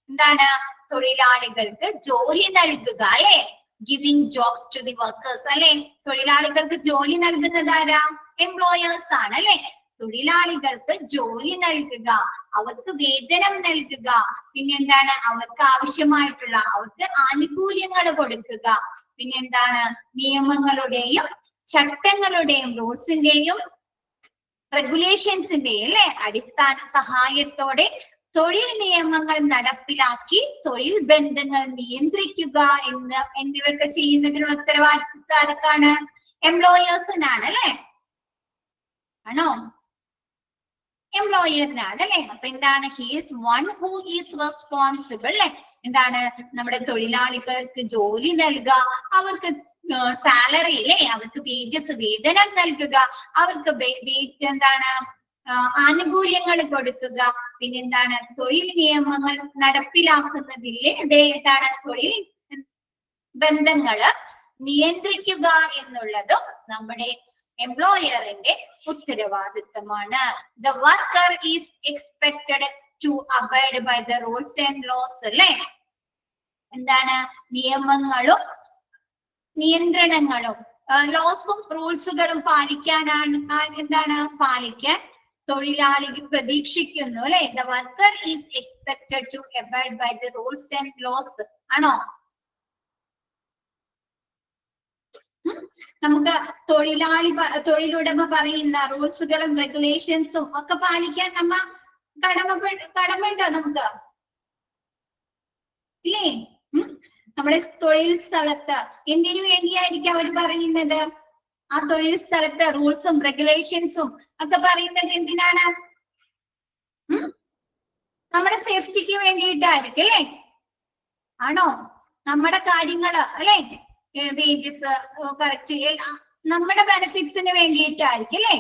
[SPEAKER 1] എന്താണ്, തൊഴിലാളികൾക്ക് ജോലി നൽകുക അല്ലെ, giving jobs to the workers അല്ലെ. തൊഴിലാളികൾക്ക് ജോലി നൽകുന്നത് ആരാ, എംപ്ലോയേഴ്സ് ആണ് അല്ലെ. തൊഴിലാളികൾക്ക് ജോലി നൽകുക, അവർക്ക് വേതനം നൽകുക, പിന്നെന്താണ്, അവർക്ക് ആവശ്യമായിട്ടുള്ള അവർക്ക് ആനുകൂല്യങ്ങൾ കൊടുക്കുക, പിന്നെന്താണ്, നിയമങ്ങളുടെയും ചട്ടങ്ങളുടെയും റൂൾസിന്റെയും റെഗുലേഷൻസിന്റെയും അല്ലെ അടിസ്ഥാന സഹായത്തോടെ തൊഴിൽ നിയമങ്ങൾ നടപ്പിലാക്കി തൊഴിൽ ബന്ധങ്ങൾ നിയന്ത്രിക്കുക എന്നിവയൊക്കെ ചെയ്യുന്നതിനുള്ള ഉത്തരവാദിത്തക്കാർക്കാണ്, എംപ്ലോയേഴ്സിനാണ് അല്ലെ, ആണോ? എംപ്ലോയറിനാണ് അല്ലെ. അപ്പൊ എന്താണ്, he is one who is responsible അല്ലെ. എന്താണ്, നമ്മുടെ തൊഴിലാളികൾക്ക് ജോലി നൽകുക, അവർക്ക് സാലറി അല്ലെ, അവർക്ക് വേജസ് വേതനം നൽകുക, അവർക്ക് എന്താണ് ആനുകൂല്യങ്ങൾ കൊടുക്കുക, പിന്നെന്താണ് തൊഴിൽ നിയമങ്ങൾ നടപ്പിലാക്കുന്നതിലെ എന്താണ് തൊഴിൽ ബന്ധങ്ങള് നിയന്ത്രിക്കുക എന്നുള്ളതും നമ്മുടെ എംപ്ലോയറിന്റെ ഉത്തരവാദിത്തമാണ്. The worker is expected to abide by the rules and laws അല്ലെ. എന്താണ്, നിയമങ്ങളും നിയന്ത്രണങ്ങളും ലോസും റൂൾസുകളും പാലിക്കാനാണ് എന്താണ് പാലിക്കാൻ തൊഴിലാളി പ്രതീക്ഷിക്കുന്നു അല്ലെ. The worker is expected to abide by the rules and laws ആണോ? നമുക്ക് തൊഴിലുടമ പറയുന്ന റൂൾസുകളും റെഗുലേഷൻസും ഒക്കെ പാലിക്കാൻ നമ്മ കടമയുണ്ടോ നമുക്ക് ഇല്ലേ? നമ്മുടെ തൊഴിൽ സ്ഥലത്ത് എന്തിനു വേണ്ടിയായിരിക്കും അവർ പറയുന്നത്? ആ തൊഴിൽ സ്ഥലത്ത് റൂൾസും റെഗുലേഷൻസും ഒക്കെ പറയുന്നത് എന്തിനാണ്? നമ്മുടെ സേഫ്റ്റിക്ക് വേണ്ടിയിട്ടായിരിക്കും അല്ലേ? ആണോ? നമ്മുടെ കാര്യങ്ങള് അല്ലെ, വേജസ് കറക്റ്റ് നമ്മുടെ ബെനിഫിറ്റ്സിന് വേണ്ടിയിട്ടായിരിക്കും അല്ലെ.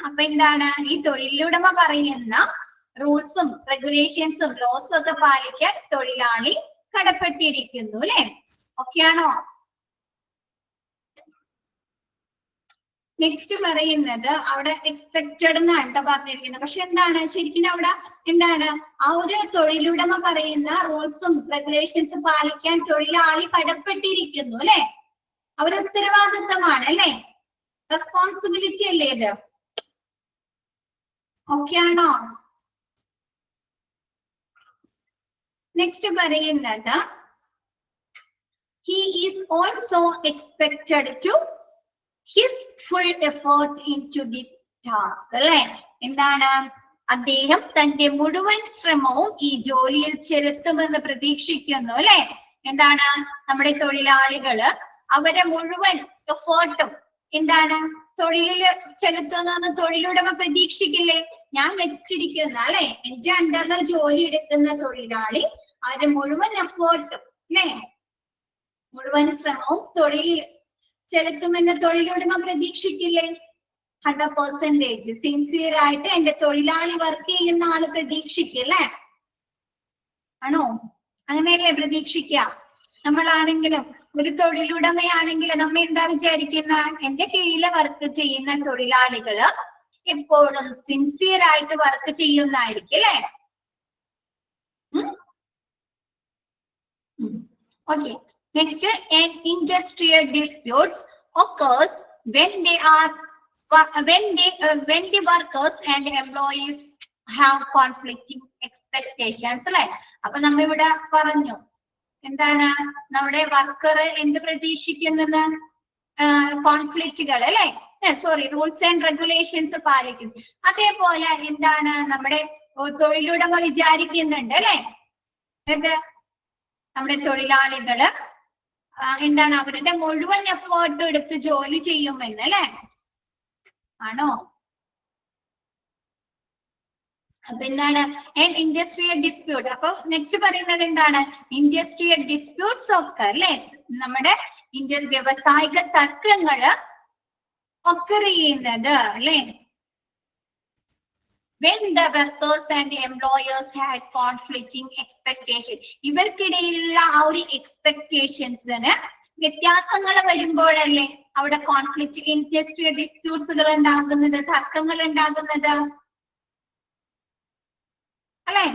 [SPEAKER 1] അപ്പൊ എന്താണ്, ഈ തൊഴിലുടമ പറയുന്ന റൂൾസും റെഗുലേഷൻസും ലോസും ഒക്കെ പാലിക്കാൻ തൊഴിലാളി കടപ്പെട്ടിരിക്കുന്നു അല്ലെ. ഓക്കെയാണോ? നെക്സ്റ്റ് പറയുന്നത് അവിടെ എക്സ്പെക്റ്റഡ് എന്നാണ് പറഞ്ഞിരിക്കുന്നത്. പക്ഷെ എന്താണ് ശരിക്കും അവിടെ എന്താണ്, ആ ഒരു തൊഴിലുടമ പറയുന്ന റൂൾസും റെഗുലേഷൻസും പാലിക്കാൻ തൊഴിലാളി കടപ്പെട്ടിരിക്കുന്നു അല്ലെ. അവരുടെ ഉത്തരവാദിത്തമാണ് അല്ലെ, റെസ്പോൺസിബിലിറ്റി അല്ലേ ഇത്? ഓക്കെയാണോ? നെക്സ്റ്റ് പറയുന്നത് he is also expected to his full effort into the task അല്ലെ. എന്താണ് അദ്ദേഹം തന്റെ മുഴുവൻ ശ്രമവും ഈ ജോലിയിൽ ചെലുത്തുമെന്ന് പ്രതീക്ഷിക്കുന്നു അല്ലെ. എന്താണ് നമ്മുടെ തൊഴിലാളികള് അവരെ മുഴുവൻ എഫേർട്ടും എന്താണ് തൊഴിലില് ചെലുത്തുന്ന തൊഴിലുടമ പ്രതീക്ഷിക്കില്ലേ. ഞാൻ വെച്ചിരിക്കുന്ന അല്ലെ എന്റെ അണ്ടറിൽ ജോലി എടുക്കുന്ന തൊഴിലാളി അവരുടെ മുഴുവൻ എഫേർട്ടും അല്ലെ മുഴുവൻ ശ്രമവും തൊഴിലിൽ ചെലുത്തുമെന്ന് തൊഴിലുടമ പ്രതീക്ഷിക്കില്ലേ. 100% സിൻസിയർ ആയിട്ട് എന്റെ തൊഴിലാളി വർക്ക് ചെയ്യുന്ന ആള് പ്രതീക്ഷിക്കല്ലേ. ആണോ? അങ്ങനെയല്ലേ പ്രതീക്ഷിക്ക. നമ്മളാണെങ്കിലും ഒരു തൊഴിലുടമയാണെങ്കിൽ നമ്മ എന്താ വിചാരിക്കുന്ന എന്റെ കീഴില് വർക്ക് ചെയ്യുന്ന തൊഴിലാളികള് എപ്പോഴും സിൻസിയർ ആയിട്ട് വർക്ക് ചെയ്യുന്നതായിരിക്കും അല്ലെ. Okay, next, industrial disputes occurs when the workers and employees have conflicting expectations അല്ലെ. അപ്പൊ നമ്മ ഇവിടെ പറഞ്ഞു എന്താണ് നമ്മുടെ വർക്കർ എന്ത് പ്രതീക്ഷിക്കുന്നത്, കോൺഫ്ലിക്റ്റുകൾ അല്ലെ, സോറി റൂൾസ് ആൻഡ് റെഗുലേഷൻസ് പാലിക്കും. അതേപോലെ എന്താണ് നമ്മുടെ തൊഴിലുടമ വിചാരിക്കുന്നുണ്ട് അല്ലെ, നമ്മുടെ തൊഴിലാളികള് എന്താണ് അവരുടെ മുഴുവൻ എഫേർട്ട് എടുത്ത് ജോലി ചെയ്യുമെന്ന് അല്ലെ. ആണോ? അപ്പൊ എന്താണ് ഇൻഡസ്ട്രിയൽ ഡിസ്പ്യൂട്ട്. അപ്പൊ നെക്സ്റ്റ് പറയുന്നത് എന്താണ് ഇൻഡസ്ട്രിയൽ ഡിസ്പ്യൂട്ട്സ് ഒക്കെ അല്ലെ, നമ്മുടെ വ്യവസായിക തർക്കങ്ങള് ഒക്കെ ചെയ്യുന്നത് അല്ലെ. When the workers and employers had conflicting expectations, ഇവർക്കിടയിലുള്ള ആ ഒരു എക്സ്പെക്ടേഷൻസിന് വ്യത്യാസങ്ങൾ വരുമ്പോഴല്ലേ അവിടെ കോൺഫ്ലിക്റ്റ് ഇൻഡസ്ട്രിയൽ ഡിസ്പ്യൂട്ട്സുകൾ ഉണ്ടാകുന്നത്, തർക്കങ്ങൾ ഉണ്ടാകുന്നത് അല്ലെ.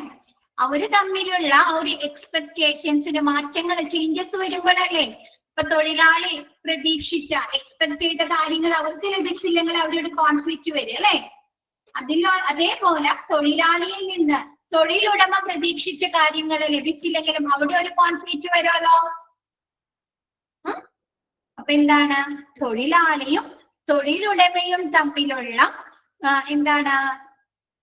[SPEAKER 1] അവര് തമ്മിലുള്ള ആ ഒരു എക്സ്പെക്ടേഷൻസിന് മാറ്റങ്ങൾ ചേഞ്ചസ് വരുമ്പോഴല്ലേ. ഇപ്പൊ തൊഴിലാളി പ്രതീക്ഷിച്ച എക്സ്പെക്ട് ചെയ്ത കാര്യങ്ങൾ അവർക്ക് ലഭിച്ചില്ലെങ്കിൽ അവരുടെ കോൺഫ്ലിക്റ്റ് വരും അല്ലെ. അതേപോലെ തൊഴിലാളിയിൽ നിന്ന് തൊഴിലുടമ പ്രതീക്ഷിച്ച കാര്യങ്ങൾ ലഭിച്ചില്ലെങ്കിലും അവിടെ ഒരു കോൺഫ്ലിക്റ്റ് വരുമല്ലോ. അപ്പൊ എന്താണ് തൊഴിലാളിയും തൊഴിലുടമയും തമ്മിലുള്ള എന്താണ്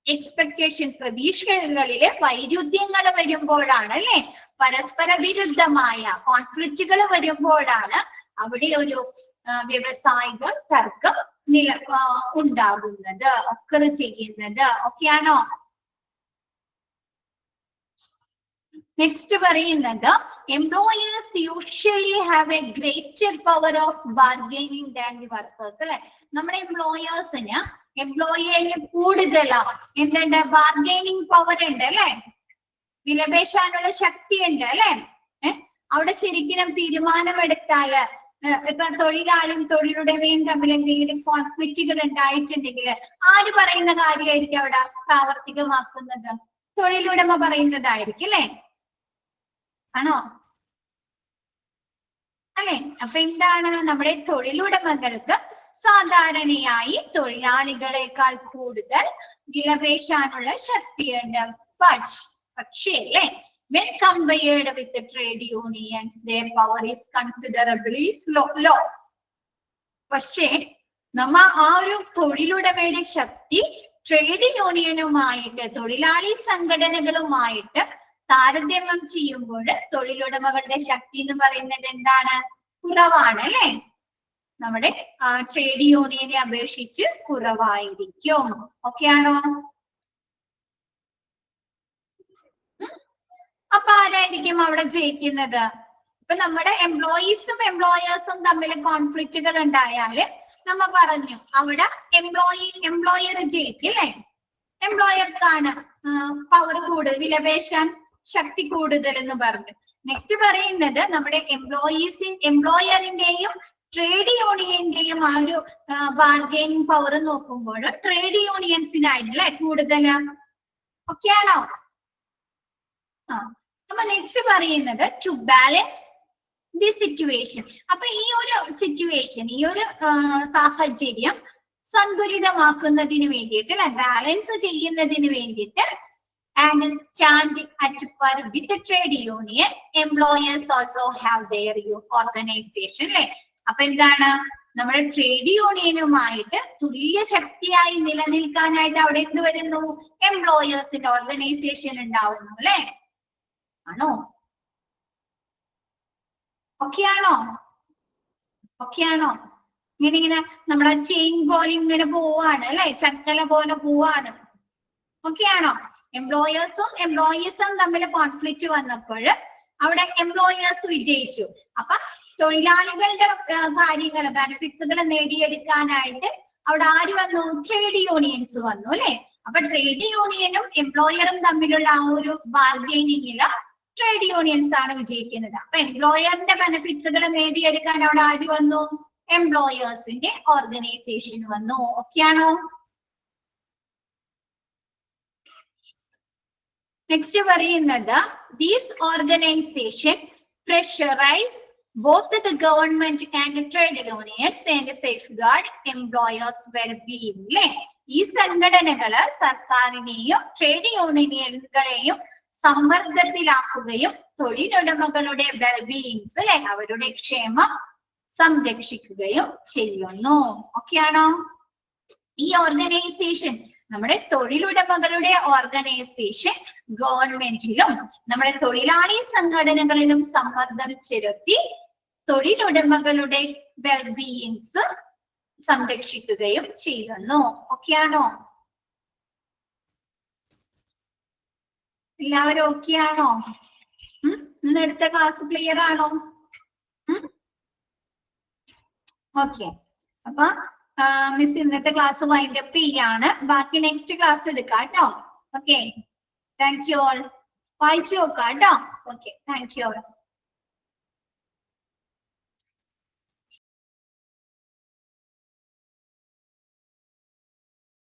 [SPEAKER 1] എക്സ്പെക്ടേഷൻ പ്രതീക്ഷകളിലെ വൈരുദ്ധ്യങ്ങൾ വരുമ്പോഴാണ് അല്ലെ, പരസ്പര വിരുദ്ധമായ കോൺഫ്ലിക്റ്റുകൾ വരുമ്പോഴാണ് അവിടെ ഒരു വ്യവസായിക തർക്കം ഉണ്ടാകുന്നത്, ഒക്കെ ചെയ്യുന്നത്. ഓക്കെയാണോ? നെക്സ്റ്റ് പറയുന്നത് employers usually have A greater power of bargaining than the workers അല്ലെ. നമ്മുടെ എംപ്ലോയേഴ്സിന് എംപ്ലോയിയിൽ കൂടുതൽ എന്തുണ്ട്, ബാർഗൈനിങ് പവർ ഉണ്ട് അല്ലെ, വിലപേശാനുള്ള ശക്തി ഉണ്ട് അല്ലെ. അവിടെ ശരിക്കും തീരുമാനമെടുത്താല് ഇപ്പൊ തൊഴിലാളിയും തൊഴിലുടമയും തമ്മിൽ എന്തെങ്കിലും കോൺഫ്ലിക്റ്റുകൾ ഉണ്ടായിട്ടുണ്ടെങ്കിൽ ആര് പറയുന്ന കാര്യമായിരിക്കും അവിടെ പ്രാവർത്തികമാക്കുന്നത്, തൊഴിലുടമ പറയുന്നതായിരിക്കും അല്ലെ. ആണോ? അല്ലെ. അപ്പൊ എന്താണ് നമ്മുടെ തൊഴിലുടമകൾക്ക് സാധാരണയായി തൊഴിലാളികളെക്കാൾ കൂടുതൽ വിലപേശാനുള്ള ശക്തിയുണ്ട്. പക്ഷേ അല്ലെ, when compared with the trade unions, their power is considerably low. പക്ഷേ നമ്മ ആ ഒരു തൊഴിലുടമയുടെ ശക്തി ട്രേഡ് യൂണിയനുമായിട്ട് തൊഴിലാളി സംഘടനകളുമായിട്ട് താരതമ്യം ചെയ്യുമ്പോൾ തൊഴിലുടമകളുടെ ശക്തി എന്ന് പറയുന്നത് എന്താണ്, കുറവാണ് അല്ലെ. നമ്മുടെ ട്രേഡ് യൂണിയനെ അപേക്ഷിച്ച് കുറവായിരിക്കും. ഓക്കെയാണോ? അപ്പൊ ആരായിരിക്കും അവിടെ ജയിക്കുന്നത്? ഇപ്പൊ നമ്മുടെ എംപ്ലോയീസും എംപ്ലോയേഴ്സും തമ്മിൽ കോൺഫ്ലിക്റ്റുകൾ ഉണ്ടായാല് നമ്മ പറഞ്ഞു അവിടെ എംപ്ലോയർ ജയിക്കും അല്ലെ. എംപ്ലോയർക്കാണ് പവർ കൂടുതൽ, വിലപേശാൻ ശക്തി കൂടുതൽ എന്ന് പറഞ്ഞു. നെക്സ്റ്റ് പറയുന്നത് നമ്മുടെ എംപ്ലോയറിന്റെയും ട്രേഡ് യൂണിയന്റെയും ആ ഒരു ബാർഗൈനിങ് പവർ നോക്കുമ്പോൾ ട്രേഡ് യൂണിയൻസിനായിട്ടല്ലേ കൂടുതൽ. ഓക്കെയാണോ? അപ്പൊ നെക്സ്റ്റ് പറയുന്നത് ടു ബാലൻസ് ദി സിറ്റുവേഷൻ. അപ്പൊ ഈ ഒരു സിറ്റുവേഷൻ, ഈ ഒരു സാഹചര്യം സന്തുലിതമാക്കുന്നതിന് വേണ്ടിയിട്ട് അല്ലെ, ബാലൻസ് ചെയ്യുന്നതിന് വേണ്ടിയിട്ട് and stand at par with the trade union, employers also have their organization അല്ലെ. അപ്പൊ എന്താണ് നമ്മുടെ ട്രേഡ് യൂണിയനുമായിട്ട് തുല്യ ശക്തിയായി നിലനിൽക്കാനായിട്ട് അവിടെ എന്ത് വരുന്നു? എംപ്ലോയേഴ്സിന്റെ ഓർഗനൈസേഷൻ ഉണ്ടാവുന്നു അല്ലെ? ആണോ? ഓക്കെയാണോ? ഇങ്ങനെ നമ്മുടെ ചെയിൻ പോലെ ഇങ്ങനെ പോവാണ് അല്ലെ? ചക്കല പോലെ പോവാണ്. ഓക്കെയാണോ? എംപ്ലോയേഴ്സും എംപ്ലോയീസും തമ്മിൽ കോൺഫ്ലിക്റ്റ് വന്നപ്പോൾ അവിടെ എംപ്ലോയേഴ്സ് വിജയിച്ചു. അപ്പൊ തൊഴിലാളികളുടെ കാര്യങ്ങൾ ബെനിഫിറ്റ്സുകൾ നേടിയെടുക്കാനായിട്ട് അവിടെ ആര് വന്നു? ട്രേഡ് യൂണിയൻസ് വന്നു അല്ലെ? അപ്പൊ ട്രേഡ് യൂണിയനും എംപ്ലോയറും തമ്മിലുള്ള ആ ഒരു ബാർഗൈനിങ്ങില് ട്രേഡ് യൂണിയൻസ് ആണ് വിജയിക്കുന്നത്. അപ്പൊ എംപ്ലോയറിന്റെ ബെനിഫിറ്റ്സുകൾ നേടിയെടുക്കാൻ അവിടെ ആര് വന്നു? എംപ്ലോയേഴ്സിന്റെ ഓർഗനൈസേഷൻ വന്നു. ഓക്കെയാണോ? നെക്സ്റ്റ് പറയുന്നത് these organisation pressurise both the government and trade unions and safeguard employers well-being. ഈ സംഘടനകള് സർക്കാരിനെയും ട്രേഡ് യൂണിയനുകളെയും സമ്മർദ്ദത്തിലാക്കുകയും തൊഴിലുടമകളുടെ വെൽബീയിങ്സ് അല്ലെ അവരുടെ ക്ഷേമം സംരക്ഷിക്കുകയും ചെയ്യുന്നു. ഓക്കെയാണോ? ഈ ഓർഗനൈസേഷൻ നമ്മുടെ തൊഴിലുടമകളുടെ ഓർഗനൈസേഷൻ ഗവൺമെന്റിലും നമ്മുടെ തൊഴിലാളി സംഘടനകളിലും സമ്മർദ്ദം ചെലുത്തി തൊഴിലുടമകളുടെ വെൽബീയിങ്സ് സംരക്ഷിക്കുകയും ചെയ്യുന്നു. ഓക്കെയാണോ? എല്ലാവരും ഓക്കെയാണോ? ഇന്ന് എടുത്ത ക്ലാസ് ക്ലിയർ ആണോ? ഓക്കെ. അപ്പൊ മിസ് ഇന്നത്തെ ക്ലാസ് വൈൻഡ് അപ്പ് ചെയ്യാണ്. ബാക്കി നെക്സ്റ്റ് ക്ലാസ് എടുക്കാം കേട്ടോ. Okay, thank you all. വായിച്ചു നോക്കാം കേട്ടോ. Okay, thank you all.